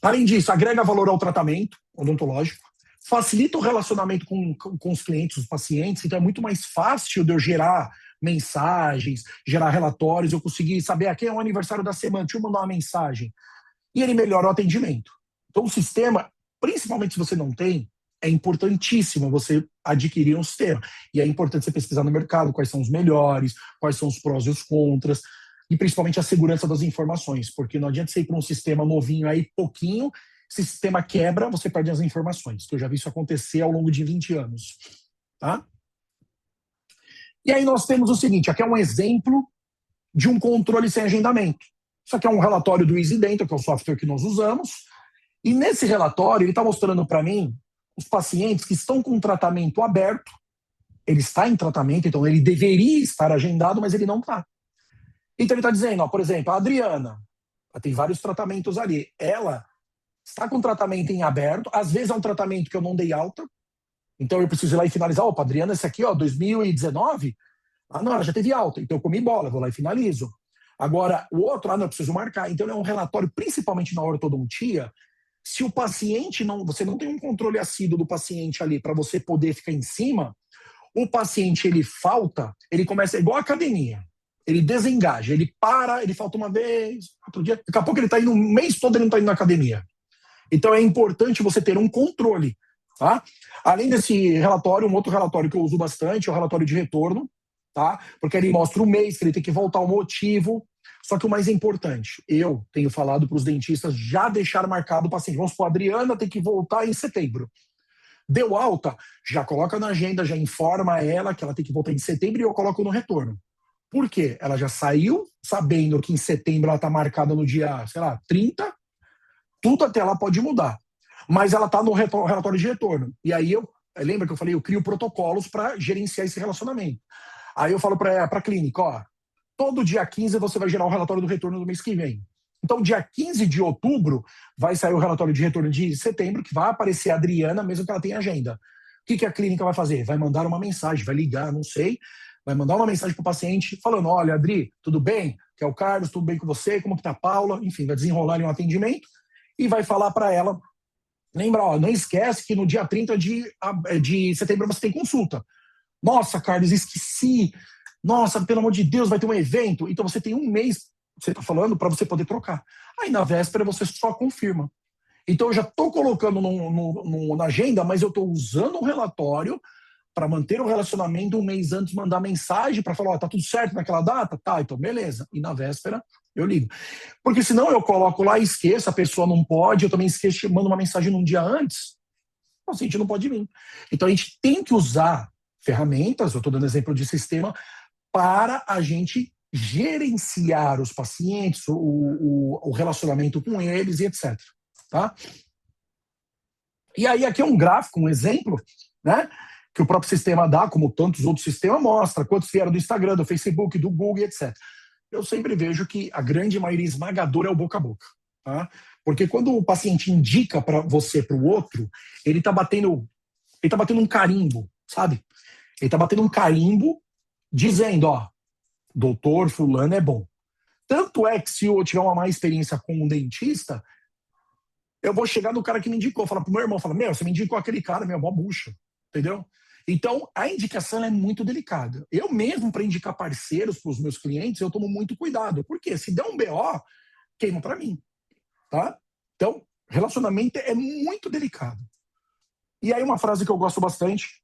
S1: Além disso, agrega valor ao tratamento odontológico, facilita o relacionamento com os clientes, os pacientes, então é muito mais fácil de eu gerar mensagens, gerar relatórios, eu conseguir saber quem é o aniversário da semana, deixa eu mandar uma mensagem. E ele melhora o atendimento. Então o sistema, principalmente se você não tem, é importantíssimo você adquirir um sistema. E é importante você pesquisar no mercado quais são os melhores, quais são os prós e os contras, e principalmente a segurança das informações, porque não adianta você ir para um sistema novinho aí, pouquinho, se o sistema quebra, você perde as informações, que eu já vi isso acontecer ao longo de 20 anos. Tá? E aí nós temos o seguinte, aqui é um exemplo de um controle sem agendamento. Isso aqui é um relatório do EasyDental, que é o software que nós usamos, e nesse relatório ele está mostrando para mim os pacientes que estão com tratamento aberto, ele está em tratamento, então ele deveria estar agendado, mas ele não está. Então ele está dizendo, ó, por exemplo, a Adriana, ela tem vários tratamentos ali, ela está com tratamento em aberto, às vezes é um tratamento que eu não dei alta, então eu preciso ir lá e finalizar, opa, Adriana, esse aqui, ó, 2019, não, ela já teve alta, então eu comi bola, vou lá e finalizo. Agora, o outro, não, eu preciso marcar. Então é um relatório, principalmente na ortodontia, se o paciente não, você não tem um controle assíduo do paciente ali para você poder ficar em cima, o paciente ele falta, ele começa igual a academia. Ele desengaja, ele para, ele falta uma vez, outro dia, daqui a pouco ele está indo, um mês todo ele não está indo na academia. Então é importante você ter um controle. Tá? Além desse relatório, um outro relatório que eu uso bastante é o relatório de retorno, tá? Porque ele mostra o mês que ele tem que voltar, o motivo. Só que o mais importante, eu tenho falado para os dentistas já deixar marcado o paciente. Vamos supor, a Adriana tem que voltar em setembro. Deu alta, já coloca na agenda, já informa ela que ela tem que voltar em setembro e eu coloco no retorno. Por quê? Ela já saiu sabendo que em setembro ela está marcada no dia, sei lá, 30, tudo até lá pode mudar. Mas ela está no relatório de retorno. E aí lembra que eu falei, eu crio protocolos para gerenciar esse relacionamento. Aí eu falo para a clínica, ó, todo dia 15 você vai gerar o relatório do retorno do mês que vem. Então, dia 15 de outubro, vai sair o relatório de retorno de setembro, que vai aparecer a Adriana, mesmo que ela tenha agenda. O que a clínica vai fazer? Vai mandar uma mensagem, vai ligar, não sei, vai mandar uma mensagem para o paciente falando, olha, Adri, tudo bem? Que é o Carlos, tudo bem com você? Como que tá a Paula? Enfim, vai desenrolar um atendimento e vai falar para ela, lembra, ó, não esquece que no dia 30 de setembro você tem consulta. Nossa, Carlos, esqueci. Nossa, pelo amor de Deus, vai ter um evento. Então você tem um mês, você está falando, para você poder trocar. Aí na véspera você só confirma. Então eu já estou colocando na agenda, mas eu estou usando um relatório para manter o relacionamento um mês antes, mandar mensagem para falar, ó, tá tudo certo naquela data? Tá, então beleza. E na véspera eu ligo. Porque senão eu coloco lá e esqueço, a pessoa não pode, eu também esqueço, mando uma mensagem num dia antes, o paciente não pode vir. Então a gente tem que usar ferramentas, eu estou dando exemplo de sistema, para a gente gerenciar os pacientes, o relacionamento com eles e etc. Tá? E aí aqui é um gráfico, um exemplo, né, que o próprio sistema dá, como tantos outros sistemas, mostra quantos vieram do Instagram, do Facebook, do Google, etc. Eu sempre vejo que a grande maioria esmagadora é o boca a boca. Tá? Porque quando o paciente indica para você, para o outro, ele está batendo um carimbo, sabe? Ele está batendo um carimbo dizendo, ó, doutor fulano é bom. Tanto é que se eu tiver uma má experiência com um dentista, eu vou chegar no cara que me indicou, falar pro meu irmão, falar, você me indicou aquele cara, mó bucha, entendeu? Então, a indicação é muito delicada. Eu mesmo, para indicar parceiros para os meus clientes, eu tomo muito cuidado. Porque se der um BO, queima para mim. Tá? Então, relacionamento é muito delicado. E aí uma frase que eu gosto bastante,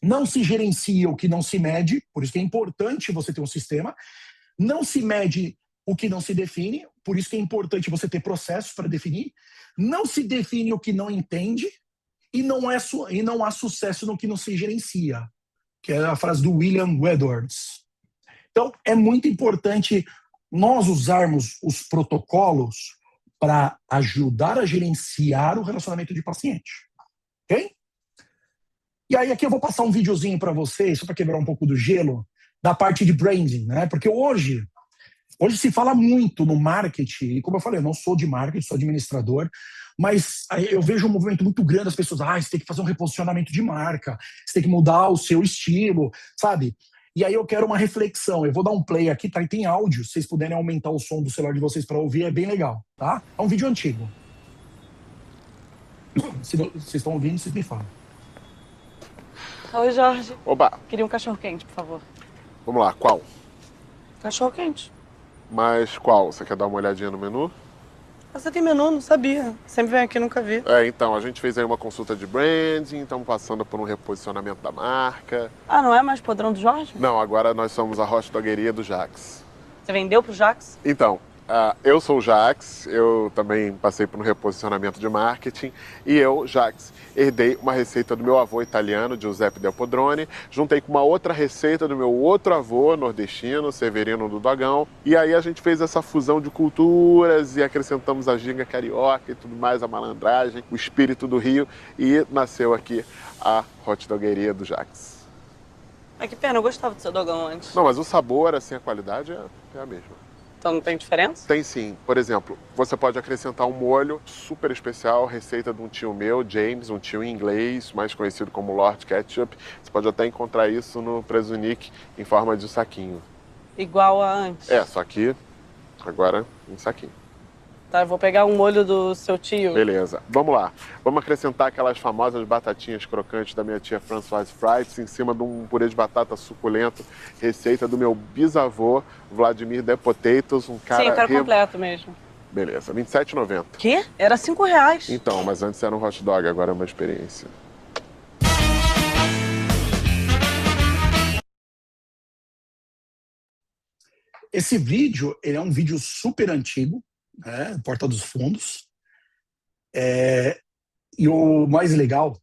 S1: não se gerencia o que não se mede, por isso que é importante você ter um sistema, não se mede o que não se define, por isso que é importante você ter processos para definir, não se define o que não entende, e não há sucesso no que não se gerencia, que é a frase do William Edwards. Então, é muito importante nós usarmos os protocolos para ajudar a gerenciar o relacionamento de paciente. Ok? E aí aqui eu vou passar um videozinho para vocês, só para quebrar um pouco do gelo, da parte de branding, né? Porque hoje se fala muito no marketing, e como eu falei, eu não sou de marketing, sou administrador, mas eu vejo um movimento muito grande das pessoas, você tem que fazer um reposicionamento de marca, você tem que mudar o seu estilo, sabe? E aí eu quero uma reflexão, eu vou dar um play aqui, tá? E tem áudio, se vocês puderem aumentar o som do celular de vocês para ouvir, é bem legal, tá? É um vídeo antigo. Se vocês estão ouvindo, vocês me falam.
S3: Oi, Jorge.
S4: Oba!
S3: Queria um cachorro-quente, por favor.
S4: Vamos lá, qual?
S3: Cachorro-quente.
S4: Mas qual? Você quer dar uma olhadinha no menu?
S3: Você tem menu? Não sabia. Sempre venho aqui, nunca vi.
S4: Então, a gente fez aí uma consulta de branding, estamos passando por um reposicionamento da marca.
S3: Ah, não é mais Podrão do Jorge?
S4: Não, agora nós somos a hot dogueria do Jax.
S3: Você vendeu pro Jax?
S4: Então, eu sou o Jax, eu também passei por um reposicionamento de marketing e eu, Jax, herdei uma receita do meu avô italiano, Giuseppe Del Podrone, juntei com uma outra receita do meu outro avô nordestino, Severino do Dogão, e aí a gente fez essa fusão de culturas e acrescentamos a ginga carioca e tudo mais, a malandragem, o espírito do Rio, e nasceu aqui a hot dogueria do Jax.
S3: Que pena, eu gostava do seu dogão antes.
S4: Não, mas o sabor, assim, a qualidade é a mesma.
S3: Então não tem diferença?
S4: Tem sim. Por exemplo, você pode acrescentar um molho super especial, receita de um tio meu, James, um tio inglês, mais conhecido como Lord Ketchup. Você pode até encontrar isso no Presunic em forma de saquinho.
S3: Igual a antes?
S4: Só que agora em saquinho.
S3: Tá, eu vou pegar um molho do seu tio.
S4: Beleza. Vamos lá. Vamos acrescentar aquelas famosas batatinhas crocantes da minha tia Françoise Frites em cima de um purê de batata suculento, receita do meu bisavô, Vladimir De Potatoes, um cara...
S3: Sim, eu quero completo mesmo.
S4: Beleza, R$ 27,90.
S3: Quê? Era R$5.
S4: Então, mas antes era um hot dog, agora é uma experiência.
S1: Esse vídeo, ele é um vídeo super antigo, né? Porta dos Fundos. E o mais legal,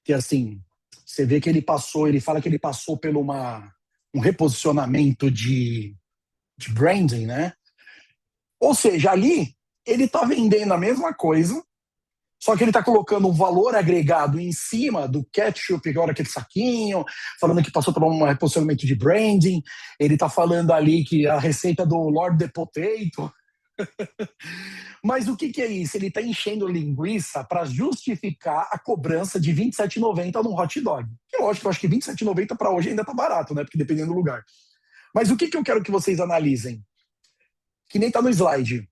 S1: que assim, você vê que ele fala que ele passou por um reposicionamento de branding, né? Ou seja, ali ele está vendendo a mesma coisa, só que ele está colocando um valor agregado em cima do ketchup, agora aquele saquinho, falando que passou por um reposicionamento de branding. Ele está falando ali que a receita do Lord The Potato. Mas o que é isso? Ele está enchendo linguiça para justificar a cobrança de R$ 27,90 num hot dog. Que lógico, eu acho que R$ 27,90 para hoje ainda está barato, né? Porque dependendo do lugar. Mas o que eu quero que vocês analisem? Que nem está no slide.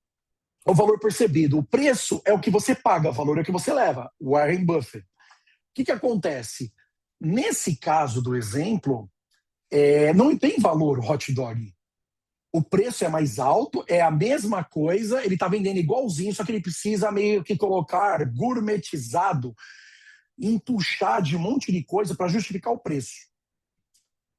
S1: O valor percebido. O preço é o que você paga, o valor é o que você leva. Warren Buffett. O que acontece? Nesse caso do exemplo, não tem valor o hot dog. O preço é mais alto, é a mesma coisa, ele está vendendo igualzinho, só que ele precisa meio que colocar gourmetizado, entuchar de um monte de coisa para justificar o preço.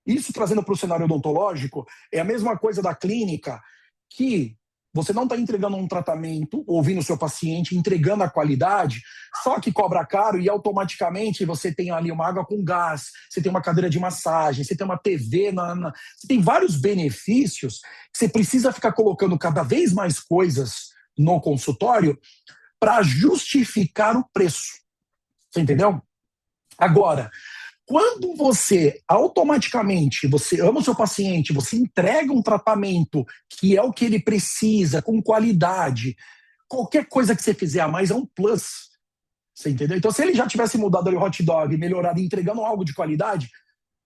S1: Isso, trazendo para o cenário odontológico, é a mesma coisa da clínica, que você não está entregando um tratamento, ouvindo o seu paciente, entregando a qualidade, só que cobra caro e automaticamente você tem ali uma água com gás, você tem uma cadeira de massagem, você tem uma TV, você tem vários benefícios que você precisa ficar colocando cada vez mais coisas no consultório para justificar o preço. Você entendeu? Agora, quando você automaticamente, você ama o seu paciente, você entrega um tratamento que é o que ele precisa, com qualidade, qualquer coisa que você fizer a mais é um plus. Você entendeu? Então, se ele já tivesse mudado ali o hot dog, melhorado, entregando algo de qualidade,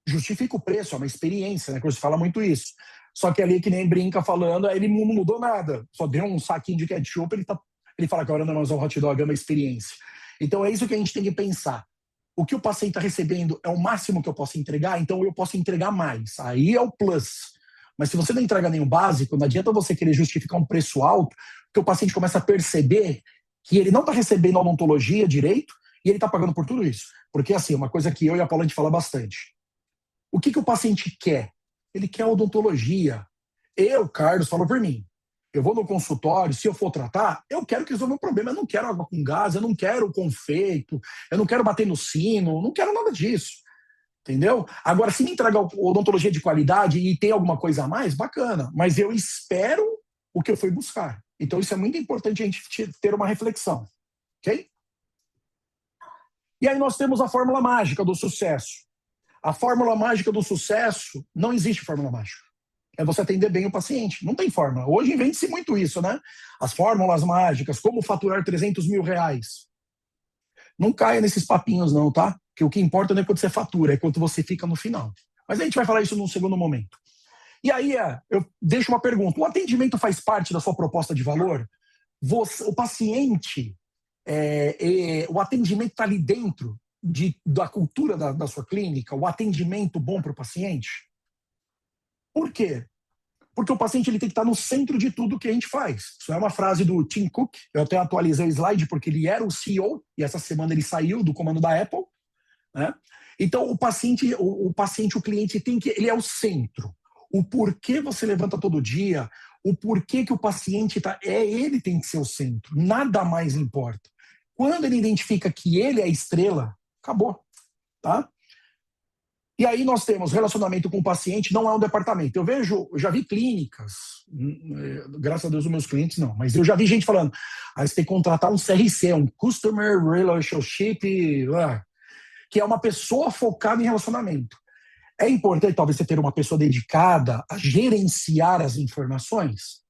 S1: justifica o preço, é uma experiência, né? Que você fala muito isso. Só que ali, que nem brinca falando, ele não mudou nada. Só deu um saquinho de ketchup, ele fala que agora não é mais um hot dog, é uma experiência. Então, é isso que a gente tem que pensar. O que o paciente está recebendo é o máximo que eu posso entregar, então eu posso entregar mais. Aí é o plus. Mas se você não entrega nenhum básico, não adianta você querer justificar um preço alto, porque o paciente começa a perceber que ele não está recebendo a odontologia direito e ele está pagando por tudo isso. Porque, assim, uma coisa que eu e a Paula a gente fala bastante. O que o paciente quer? Ele quer odontologia. Eu, Carlos, falo por mim. Eu vou no consultório, se eu for tratar, eu quero que resolva o problema. Eu não quero água com gás, eu não quero confeito, eu não quero bater no sino, não quero nada disso. Entendeu? Agora, se me entregar odontologia de qualidade e tem alguma coisa a mais, bacana. Mas eu espero o que eu fui buscar. Então, isso é muito importante a gente ter uma reflexão. Ok? E aí nós temos a fórmula mágica do sucesso. A fórmula mágica do sucesso, não existe fórmula mágica. É você atender bem o paciente. Não tem fórmula. Hoje invente-se muito isso, né? As fórmulas mágicas, como faturar R$300 mil. Não caia nesses papinhos não, tá? Porque o que importa não é quanto você fatura, é quanto você fica no final. Mas a gente vai falar isso num segundo momento. E aí, eu deixo uma pergunta. O atendimento faz parte da sua proposta de valor? O paciente, o atendimento está ali dentro da cultura da sua clínica? O atendimento bom para o paciente? Por quê? Porque o paciente ele tem que estar no centro de tudo que a gente faz. Isso é uma frase do Tim Cook, eu até atualizei o slide porque ele era o CEO e essa semana ele saiu do comando da Apple, né? Então o paciente, o cliente ele é o centro. O porquê você levanta todo dia, o porquê que o paciente ele tem que ser o centro. Nada mais importa. Quando ele identifica que ele é a estrela, acabou, tá? E aí nós temos relacionamento com o paciente, não é um departamento. Eu já vi clínicas, graças a Deus os meus clientes não, mas eu já vi gente falando, você tem que contratar um CRC, um Customer Relationship, que é uma pessoa focada em relacionamento. É importante talvez você ter uma pessoa dedicada a gerenciar as informações?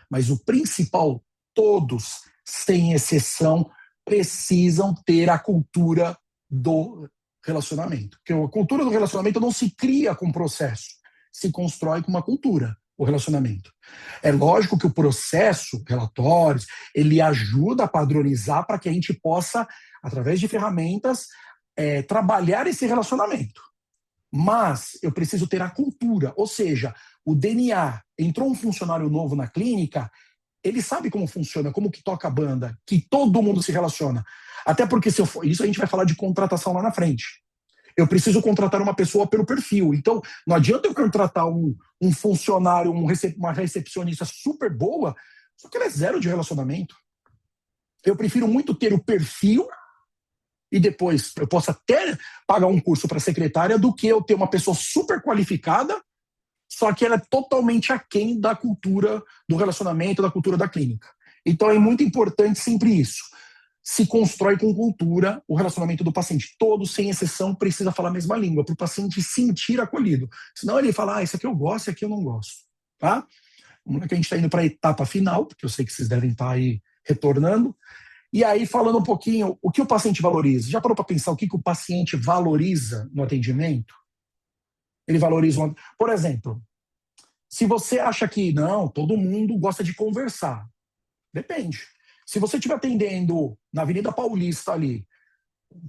S1: Mas o principal, todos, sem exceção, precisam ter a cultura do relacionamento. Porque a cultura do relacionamento não se cria com processo, se constrói com uma cultura, o relacionamento. É lógico que o processo, relatórios, ele ajuda a padronizar para que a gente possa, através de ferramentas, trabalhar esse relacionamento. Mas eu preciso ter a cultura, ou seja, o DNA. Entrou um funcionário novo na clínica, ele sabe como funciona, como que toca a banda, que todo mundo se relaciona. Até porque isso a gente vai falar de contratação lá na frente. Eu preciso contratar uma pessoa pelo perfil. Então, não adianta eu contratar um funcionário, uma recepcionista super boa, só que ela é zero de relacionamento. Eu prefiro muito ter o perfil e depois eu posso até pagar um curso para secretária do que eu ter uma pessoa super qualificada, só que ela é totalmente aquém da cultura do relacionamento, da cultura da clínica. Então é muito importante sempre isso. Se constrói com cultura o relacionamento do paciente. Todos, sem exceção, precisa falar a mesma língua, para o paciente sentir acolhido. Senão ele fala, isso aqui eu gosto, isso aqui eu não gosto. Tá? Vamos lá que a gente está indo para a etapa final, porque eu sei que vocês devem estar aí retornando. E aí, falando um pouquinho, o que o paciente valoriza? Já parou para pensar o que o paciente valoriza no atendimento? Ele valoriza... Por exemplo, se você acha que, não, todo mundo gosta de conversar. Depende. Se você estiver atendendo na Avenida Paulista ali,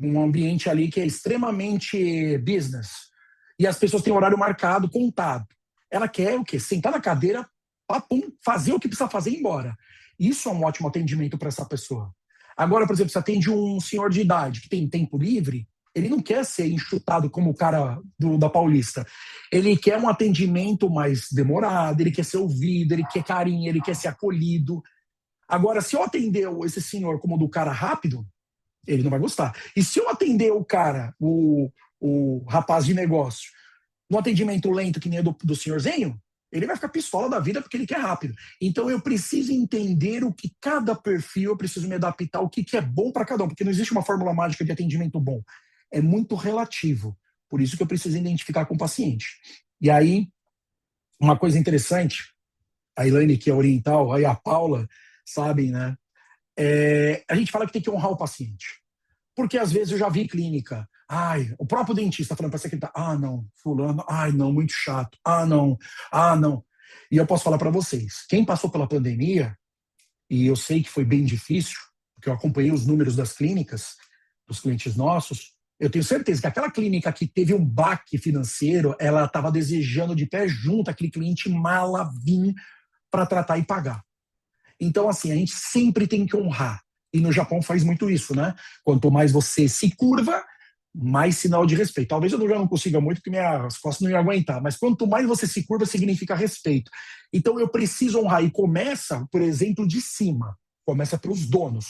S1: um ambiente ali que é extremamente business, e as pessoas têm horário marcado, contado, ela quer o quê? Sentar na cadeira, papum, fazer o que precisa fazer e ir embora. Isso é um ótimo atendimento para essa pessoa. Agora, por exemplo, você atende um senhor de idade que tem tempo livre, ele não quer ser enxutado como o cara da Paulista. Ele quer um atendimento mais demorado, ele quer ser ouvido, ele quer carinho, ele quer ser acolhido. Agora, se eu atender esse senhor como do cara rápido, ele não vai gostar. E se eu atender o cara, o rapaz de negócio, no atendimento lento que nem do senhorzinho, ele vai ficar pistola da vida porque ele quer rápido. Então eu preciso entender o que cada perfil, eu preciso me adaptar, o que é bom para cada um, porque não existe uma fórmula mágica de atendimento bom. É muito relativo. Por isso que eu preciso identificar com o paciente. E aí, uma coisa interessante, a Elaine, que é oriental, aí a Paula, sabem, né? A gente fala que tem que honrar o paciente. Porque às vezes eu já vi clínica, o próprio dentista falando para a secretária, não, fulano, não, muito chato, não. E eu posso falar para vocês, quem passou pela pandemia, e eu sei que foi bem difícil, porque eu acompanhei os números das clínicas, dos clientes nossos, eu tenho certeza que aquela clínica que teve um baque financeiro, ela estava desejando de pé junto aquele cliente mala vir para tratar e pagar. Então, assim, a gente sempre tem que honrar. E no Japão faz muito isso, né? Quanto mais você se curva, mais sinal de respeito. Talvez eu já não consiga muito, porque minhas costas não iam aguentar, mas quanto mais você se curva, significa respeito. Então eu preciso honrar. E começa, por exemplo, de cima. Começa pelos donos.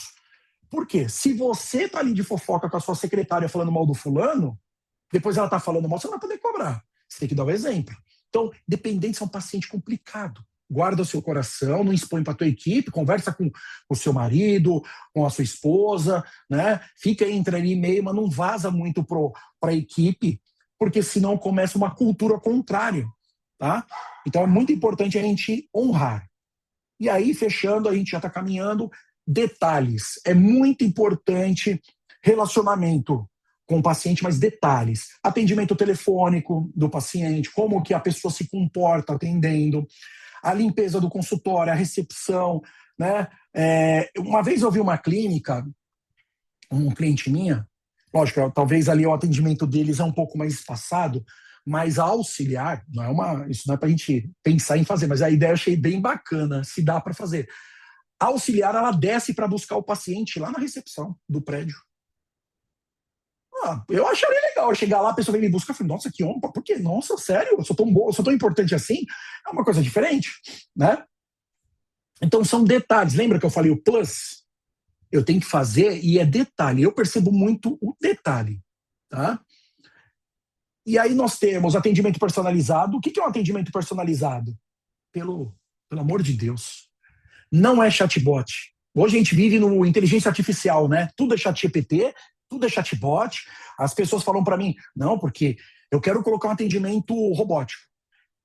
S1: Por quê? Se você tá ali de fofoca com a sua secretária falando mal do fulano, depois ela tá falando mal, você não vai poder cobrar. Você tem que dar o exemplo. Então, dependente é um paciente complicado. Guarda o seu coração, não expõe para a tua equipe, conversa com o seu marido, com a sua esposa, né? Fica entre ali meio, mas não vaza muito para a equipe, porque senão começa uma cultura contrária, tá? Então é muito importante a gente honrar. E aí, fechando, a gente já está caminhando. Detalhes. É muito importante relacionamento com o paciente, mas detalhes. Atendimento telefônico do paciente, como que a pessoa se comporta atendendo, a limpeza do consultório, a recepção, né? Uma vez eu vi uma clínica, um cliente minha, lógico, talvez ali o atendimento deles é um pouco mais espaçado, Mas auxiliar, isso não é para a gente pensar em fazer, mas a ideia eu achei bem bacana, se dá para fazer. A auxiliar, ela desce para buscar o paciente lá na recepção do prédio. Eu acharia legal eu chegar lá, a pessoa vem me buscar, eu falei, nossa, que honra, por quê? Nossa, sério? Eu sou tão bom, eu sou tão importante assim? É uma coisa diferente, né? Então são detalhes. Lembra que eu falei o plus? Eu tenho que fazer e é detalhe. Eu percebo muito o detalhe, tá? E aí nós temos atendimento personalizado. O que é um atendimento personalizado? Pelo amor de Deus. Não é chatbot. Hoje a gente vive no inteligência artificial, né? Tudo é chat GPT, tudo é chatbot. As pessoas falam para mim, não, porque eu quero colocar um atendimento robótico.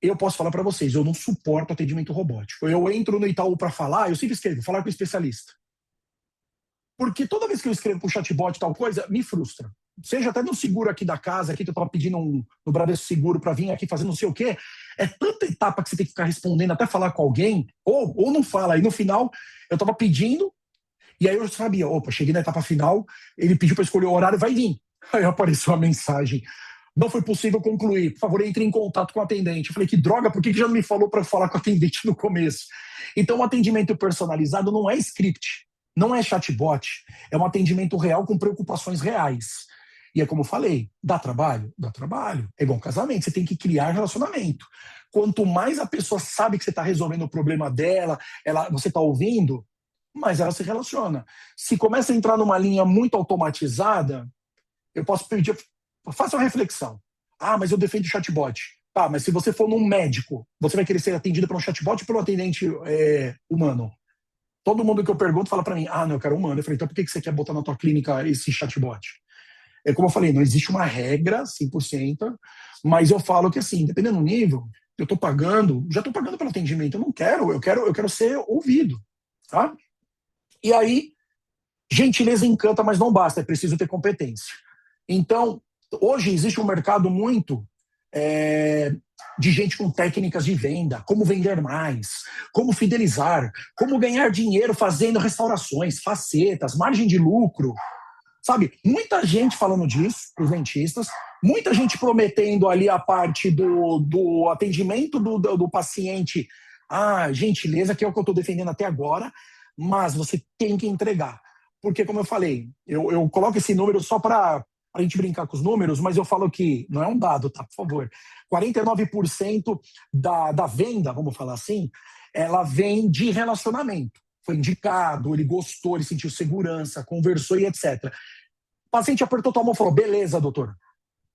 S1: Eu posso falar para vocês, eu não suporto atendimento robótico. Eu entro no Itaú para falar, eu sempre escrevo, falar com o especialista. Porque toda vez que eu escrevo com o chatbot tal coisa, me frustra. Seja até no seguro aqui da casa, aqui que eu estava pedindo no Bradesco Seguro para vir aqui fazer não sei o quê. É tanta etapa que você tem que ficar respondendo até falar com alguém, ou não fala. Aí no final, eu estava pedindo, e aí eu sabia, opa, cheguei na etapa final, ele pediu para escolher o horário, vai vir. Aí apareceu a mensagem. Não foi possível concluir. Por favor, entre em contato com o atendente. Eu falei, que droga, por que já não me falou para falar com o atendente no começo? Então, o atendimento personalizado não é script, não é chatbot, é um atendimento real com preocupações reais. E é como eu falei, dá trabalho? Dá trabalho. É igual um casamento, você tem que criar relacionamento. Quanto mais a pessoa sabe que você está resolvendo o problema dela, você está ouvindo, mais ela se relaciona. Se começa a entrar numa linha muito automatizada, eu posso pedir, faça uma reflexão. Mas eu defendo o chatbot. Tá, mas se você for num médico, você vai querer ser atendido por um chatbot ou por um atendente humano? Todo mundo que eu pergunto fala para mim, não, eu quero humano. Eu falei, então por que você quer botar na tua clínica esse chatbot? É como eu falei, não existe uma regra 100%, mas eu falo que assim, dependendo do nível, eu estou pagando, já estou pagando pelo atendimento, eu quero ser ouvido, tá? E aí, gentileza encanta, mas não basta, é preciso ter competência. Então, hoje existe um mercado muito de gente com técnicas de venda, como vender mais, como fidelizar, como ganhar dinheiro fazendo restaurações, facetas, margem de lucro. Sabe, muita gente falando disso, os dentistas, muita gente prometendo ali a parte do atendimento do paciente, gentileza, que é o que eu estou defendendo até agora, mas você tem que entregar. Porque, como eu falei, eu coloco esse número só para a gente brincar com os números, mas eu falo que, não é um dado, tá, por favor, 49% da venda, vamos falar assim, ela vem de relacionamento. Foi indicado, ele gostou, ele sentiu segurança, conversou e etc. O paciente apertou tua mão e falou, beleza, doutor,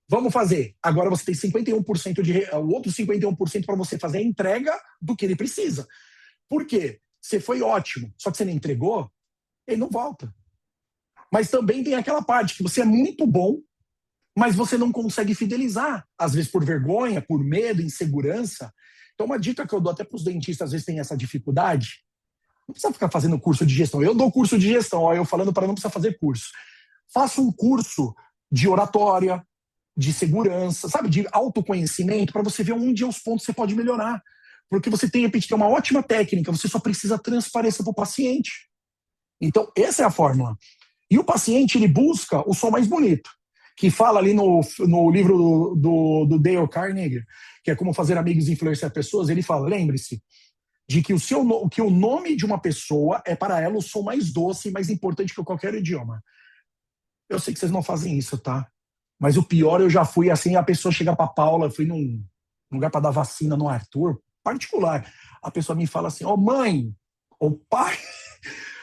S1: vamos fazer. Agora você tem 51% o outro 51% para você fazer a entrega do que ele precisa. Por quê? Você foi ótimo, só que você não entregou, ele não volta. Mas também tem aquela parte que você é muito bom, mas você não consegue fidelizar. Às vezes por vergonha, por medo, insegurança. Então uma dica que eu dou até para os dentistas, às vezes tem essa dificuldade, não precisa ficar fazendo curso de gestão. Eu dou curso de gestão, eu falando para não precisar fazer curso. Faça um curso de oratória, de segurança, sabe, de autoconhecimento, para você ver onde é os pontos que você pode melhorar. Porque você tem, repente, uma ótima técnica, você só precisa transparência para o paciente. Então, essa é a fórmula. E o paciente, ele busca o som mais bonito, que fala ali no livro do Dale Carnegie, que é Como Fazer Amigos e Influenciar Pessoas, ele fala, lembre-se, de que o nome de uma pessoa é para ela o som mais doce e mais importante que qualquer idioma. Eu sei que vocês não fazem isso, tá? Mas o pior, eu já fui assim, a pessoa chega para Paula, eu fui num lugar para dar vacina no Arthur, particular. A pessoa me fala assim, mãe, pai,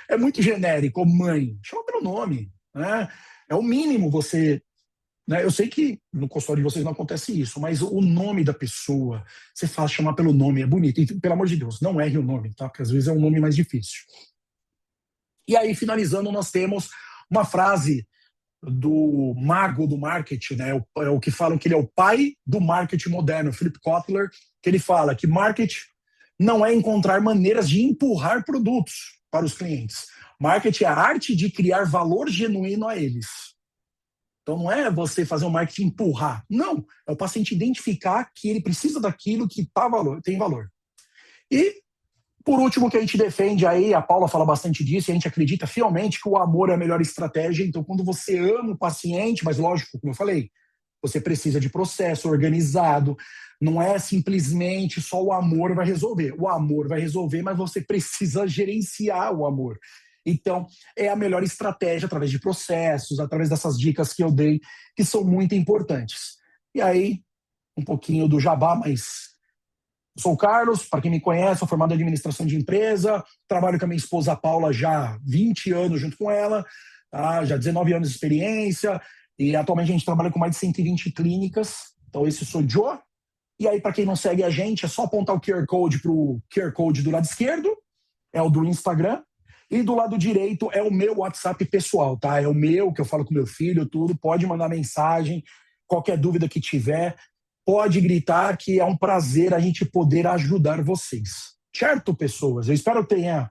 S1: é muito genérico, mãe, chama pelo nome, né? É o mínimo você... Né? Eu sei que no consultório de vocês não acontece isso, mas o nome da pessoa, você faz chamar pelo nome, é bonito. E, pelo amor de Deus, não erre o nome, tá? Porque às vezes é um nome mais difícil. E aí, finalizando, nós temos uma frase do mago do marketing, né? É o que falam que ele é o pai do marketing moderno, Philip Kotler, que ele fala que marketing não é encontrar maneiras de empurrar produtos para os clientes. Marketing é a arte de criar valor genuíno a eles. Então não é você fazer um marketing empurrar. Não, é o paciente identificar que ele precisa daquilo que tem valor. E, por último, que a gente defende aí, a Paula fala bastante disso, e a gente acredita fielmente que o amor é a melhor estratégia. Então, quando você ama o paciente, mas lógico, como eu falei, Você precisa de processo organizado. Não é simplesmente só o amor vai resolver. O amor vai resolver, mas você precisa gerenciar o amor. Então, é a melhor estratégia através de processos, através dessas dicas que eu dei, que são muito importantes. E aí, um pouquinho do jabá, mas sou o Carlos, para quem me conhece, sou formado em administração de empresa, trabalho com a minha esposa Paula já há 20 anos junto com ela, tá? Já 19 anos de experiência, e atualmente a gente trabalha com mais de 120 clínicas. Então esse sou o Joe. E aí, para quem não segue a gente, é só apontar o QR Code para o QR Code do lado esquerdo, é o do Instagram, e do lado direito é o meu WhatsApp pessoal, tá? É o meu, que eu falo com meu filho, tudo. Pode mandar mensagem, qualquer dúvida que tiver, pode gritar, que é um prazer a gente poder ajudar vocês. Certo, pessoas? Eu espero que tenha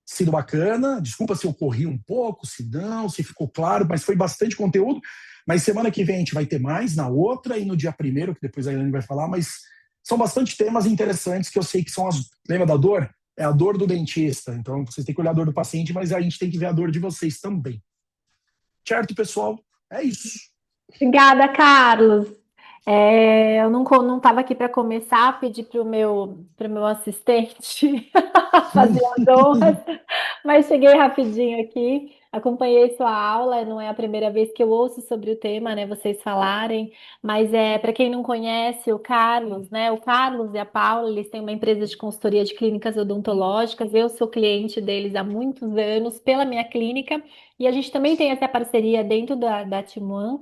S1: sido bacana. Desculpa se eu corri um pouco, se não, se ficou claro, mas foi bastante conteúdo. Mas semana que vem a gente vai ter mais, na outra, e no dia 1º, que depois a Ilane vai falar, mas são bastante temas interessantes que eu sei que são as... Lembra da dor? É a dor do dentista. Então, vocês têm que olhar a dor do paciente, mas a gente tem que ver a dor de vocês também. Certo, pessoal? É isso.
S5: Obrigada, Carlos. Eu não estava aqui para começar, pedi para o meu assistente fazer as honras, mas cheguei rapidinho aqui, acompanhei sua aula, não é a primeira vez que eu ouço sobre o tema, né, vocês falarem, mas para quem não conhece o Carlos, né, o Carlos e a Paula, eles têm uma empresa de consultoria de clínicas odontológicas, eu sou cliente deles há muitos anos pela minha clínica, e a gente também tem essa parceria dentro da Timuan,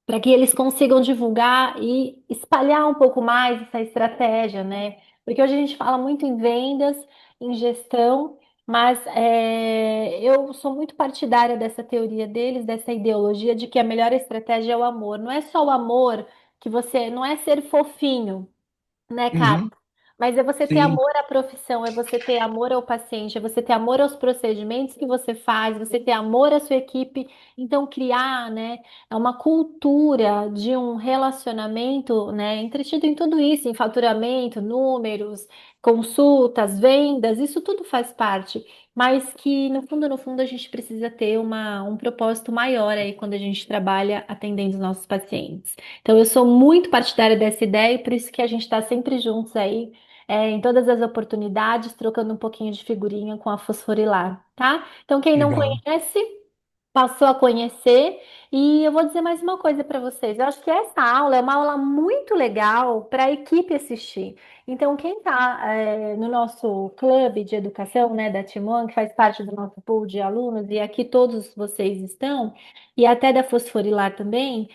S5: para que eles consigam divulgar e espalhar um pouco mais essa estratégia, né? Porque hoje a gente fala muito em vendas, em gestão, mas eu sou muito partidária dessa teoria deles, dessa ideologia de que a melhor estratégia é o amor. Não é só o amor que você, não é ser fofinho, né, cara?
S1: Uhum.
S5: Mas é você ter
S1: Sim,
S5: amor à profissão, é você ter amor ao paciente, é você ter amor aos procedimentos que você faz, você ter amor à sua equipe. Então, criar, né, é uma cultura de um relacionamento, né, entretido em tudo isso, em faturamento, números, consultas, vendas, isso tudo faz parte. Mas que, no fundo, a gente precisa ter um propósito maior aí quando a gente trabalha atendendo os nossos pacientes. Então, eu sou muito partidária dessa ideia e por isso que a gente está sempre juntos aí em todas as oportunidades, trocando um pouquinho de figurinha com a Fosforilar, tá? Então, quem não
S1: legal.
S5: conhece, passou a conhecer. E eu vou dizer mais uma coisa para vocês. Eu acho que essa aula é uma aula muito legal para a equipe assistir. Então, quem está no nosso clube de educação, né, da Timon, que faz parte do nosso pool de alunos, e aqui todos vocês estão, e até da Fosforilar também,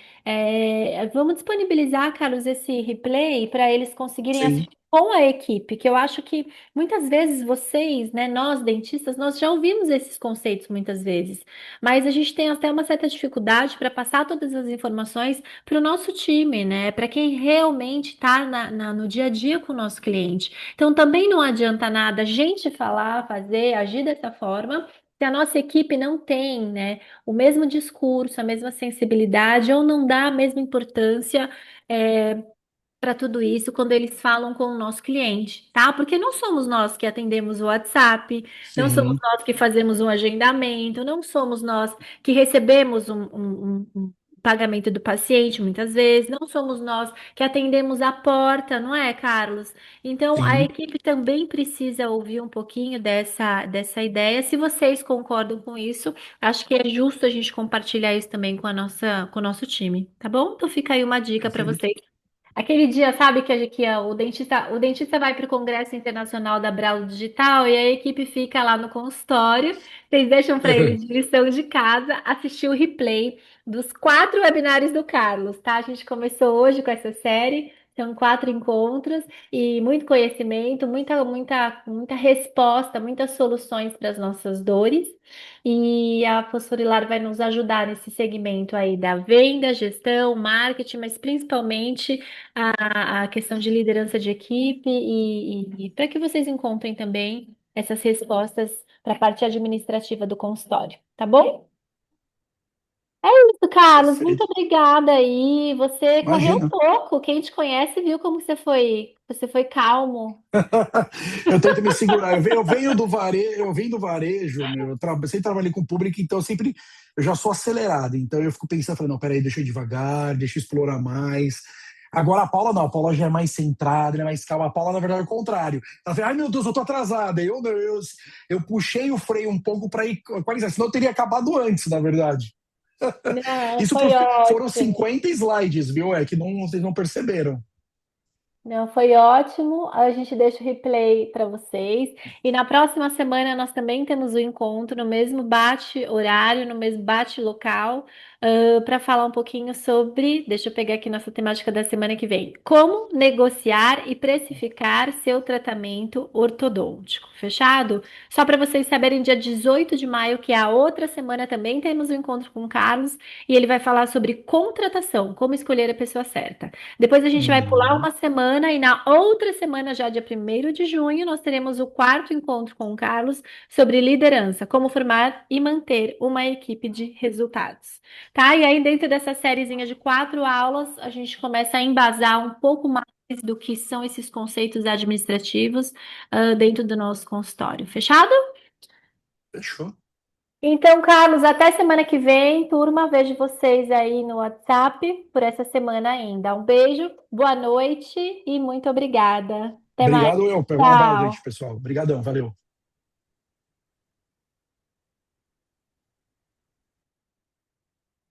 S5: vamos disponibilizar, Carlos, esse replay para eles conseguirem
S1: Sim,
S5: assistir com a equipe, que eu acho que muitas vezes vocês, né, nós dentistas, nós já ouvimos esses conceitos muitas vezes. Mas a gente tem até uma certa dificuldade para passar todas as informações para o nosso time, né? Para quem realmente está no dia a dia com o nosso cliente. Então também não adianta nada a gente falar, fazer, agir dessa forma. Se a nossa equipe não tem, né, o mesmo discurso, a mesma sensibilidade, ou não dá a mesma importância, para tudo isso quando eles falam com o nosso cliente, tá? Porque não somos nós que atendemos o WhatsApp, não somos
S1: sim,
S5: nós que fazemos um agendamento, não somos nós que recebemos um pagamento do paciente, muitas vezes, não somos nós que atendemos a porta, não é, Carlos? Então, a
S1: sim.
S5: equipe também precisa ouvir um pouquinho dessa ideia. Se vocês concordam com isso, acho que é justo a gente compartilhar isso também com o nosso time, tá bom? Então, fica aí uma dica para
S1: Perfeito.
S5: vocês. Aquele dia, sabe, o dentista vai para o Congresso Internacional da Braille Digital e a equipe fica lá no consultório. Vocês deixam para eles de lição de casa assistir o replay dos 4 webinários do Carlos, tá? A gente começou hoje com essa série, são 4 encontros e muito conhecimento, muita resposta, muitas soluções para as nossas dores. E a Fosforilar vai nos ajudar nesse segmento aí da venda, gestão, marketing, mas principalmente a questão de liderança de equipe e para que vocês encontrem também essas respostas para a parte administrativa do consultório, tá bom? É isso, Carlos, muito
S1: Perfeito.
S5: obrigada aí. Você correu um
S1: Imagina.
S5: pouco. Quem te conhece viu como você foi calmo.
S1: Eu tento me segurar. Eu venho do varejo, meu. Sempre trabalhei com público, então eu já sou acelerado. Então eu fico pensando, falando, não, peraí, deixa eu ir devagar, deixa eu explorar mais. Agora a Paula não, a Paula já é mais centrada, ela é mais calma. A Paula, na verdade, é o contrário. Ela fala, ai meu Deus, eu tô atrasada. Eu puxei o freio um pouco para equalizar, senão eu teria acabado antes, na verdade.
S5: Não,
S1: Isso
S5: foi
S1: foram
S5: ótimo.
S1: 50 slides, viu? É que não, vocês não perceberam.
S5: Não, foi ótimo. A gente deixa o replay para vocês. E na próxima semana nós também temos o encontro no mesmo bate-horário, no mesmo bate-local, para falar um pouquinho sobre, deixa eu pegar aqui nossa temática da semana que vem, como negociar e precificar seu tratamento ortodôntico. Fechado? Só para vocês saberem, dia 18 de maio, que é a outra semana, também temos o encontro com o Carlos, e ele vai falar sobre contratação, como escolher a pessoa certa. Depois a gente vai pular
S1: Uhum.
S5: uma semana e na outra semana, já dia 1º de junho, nós teremos o quarto encontro com o Carlos sobre liderança, como formar e manter uma equipe de resultados. Tá? E aí, dentro dessa sériezinha de 4 aulas, a gente começa a embasar um pouco mais do que são esses conceitos administrativos, dentro do nosso consultório. Fechado?
S1: Fechou.
S5: Então, Carlos, até semana que vem, turma. Vejo vocês aí no WhatsApp por essa semana ainda. Um beijo, boa noite e muito obrigada. Até mais.
S1: Obrigado, eu. Um abraço, gente,
S5: Tchau.
S1: pessoal. Obrigadão, valeu.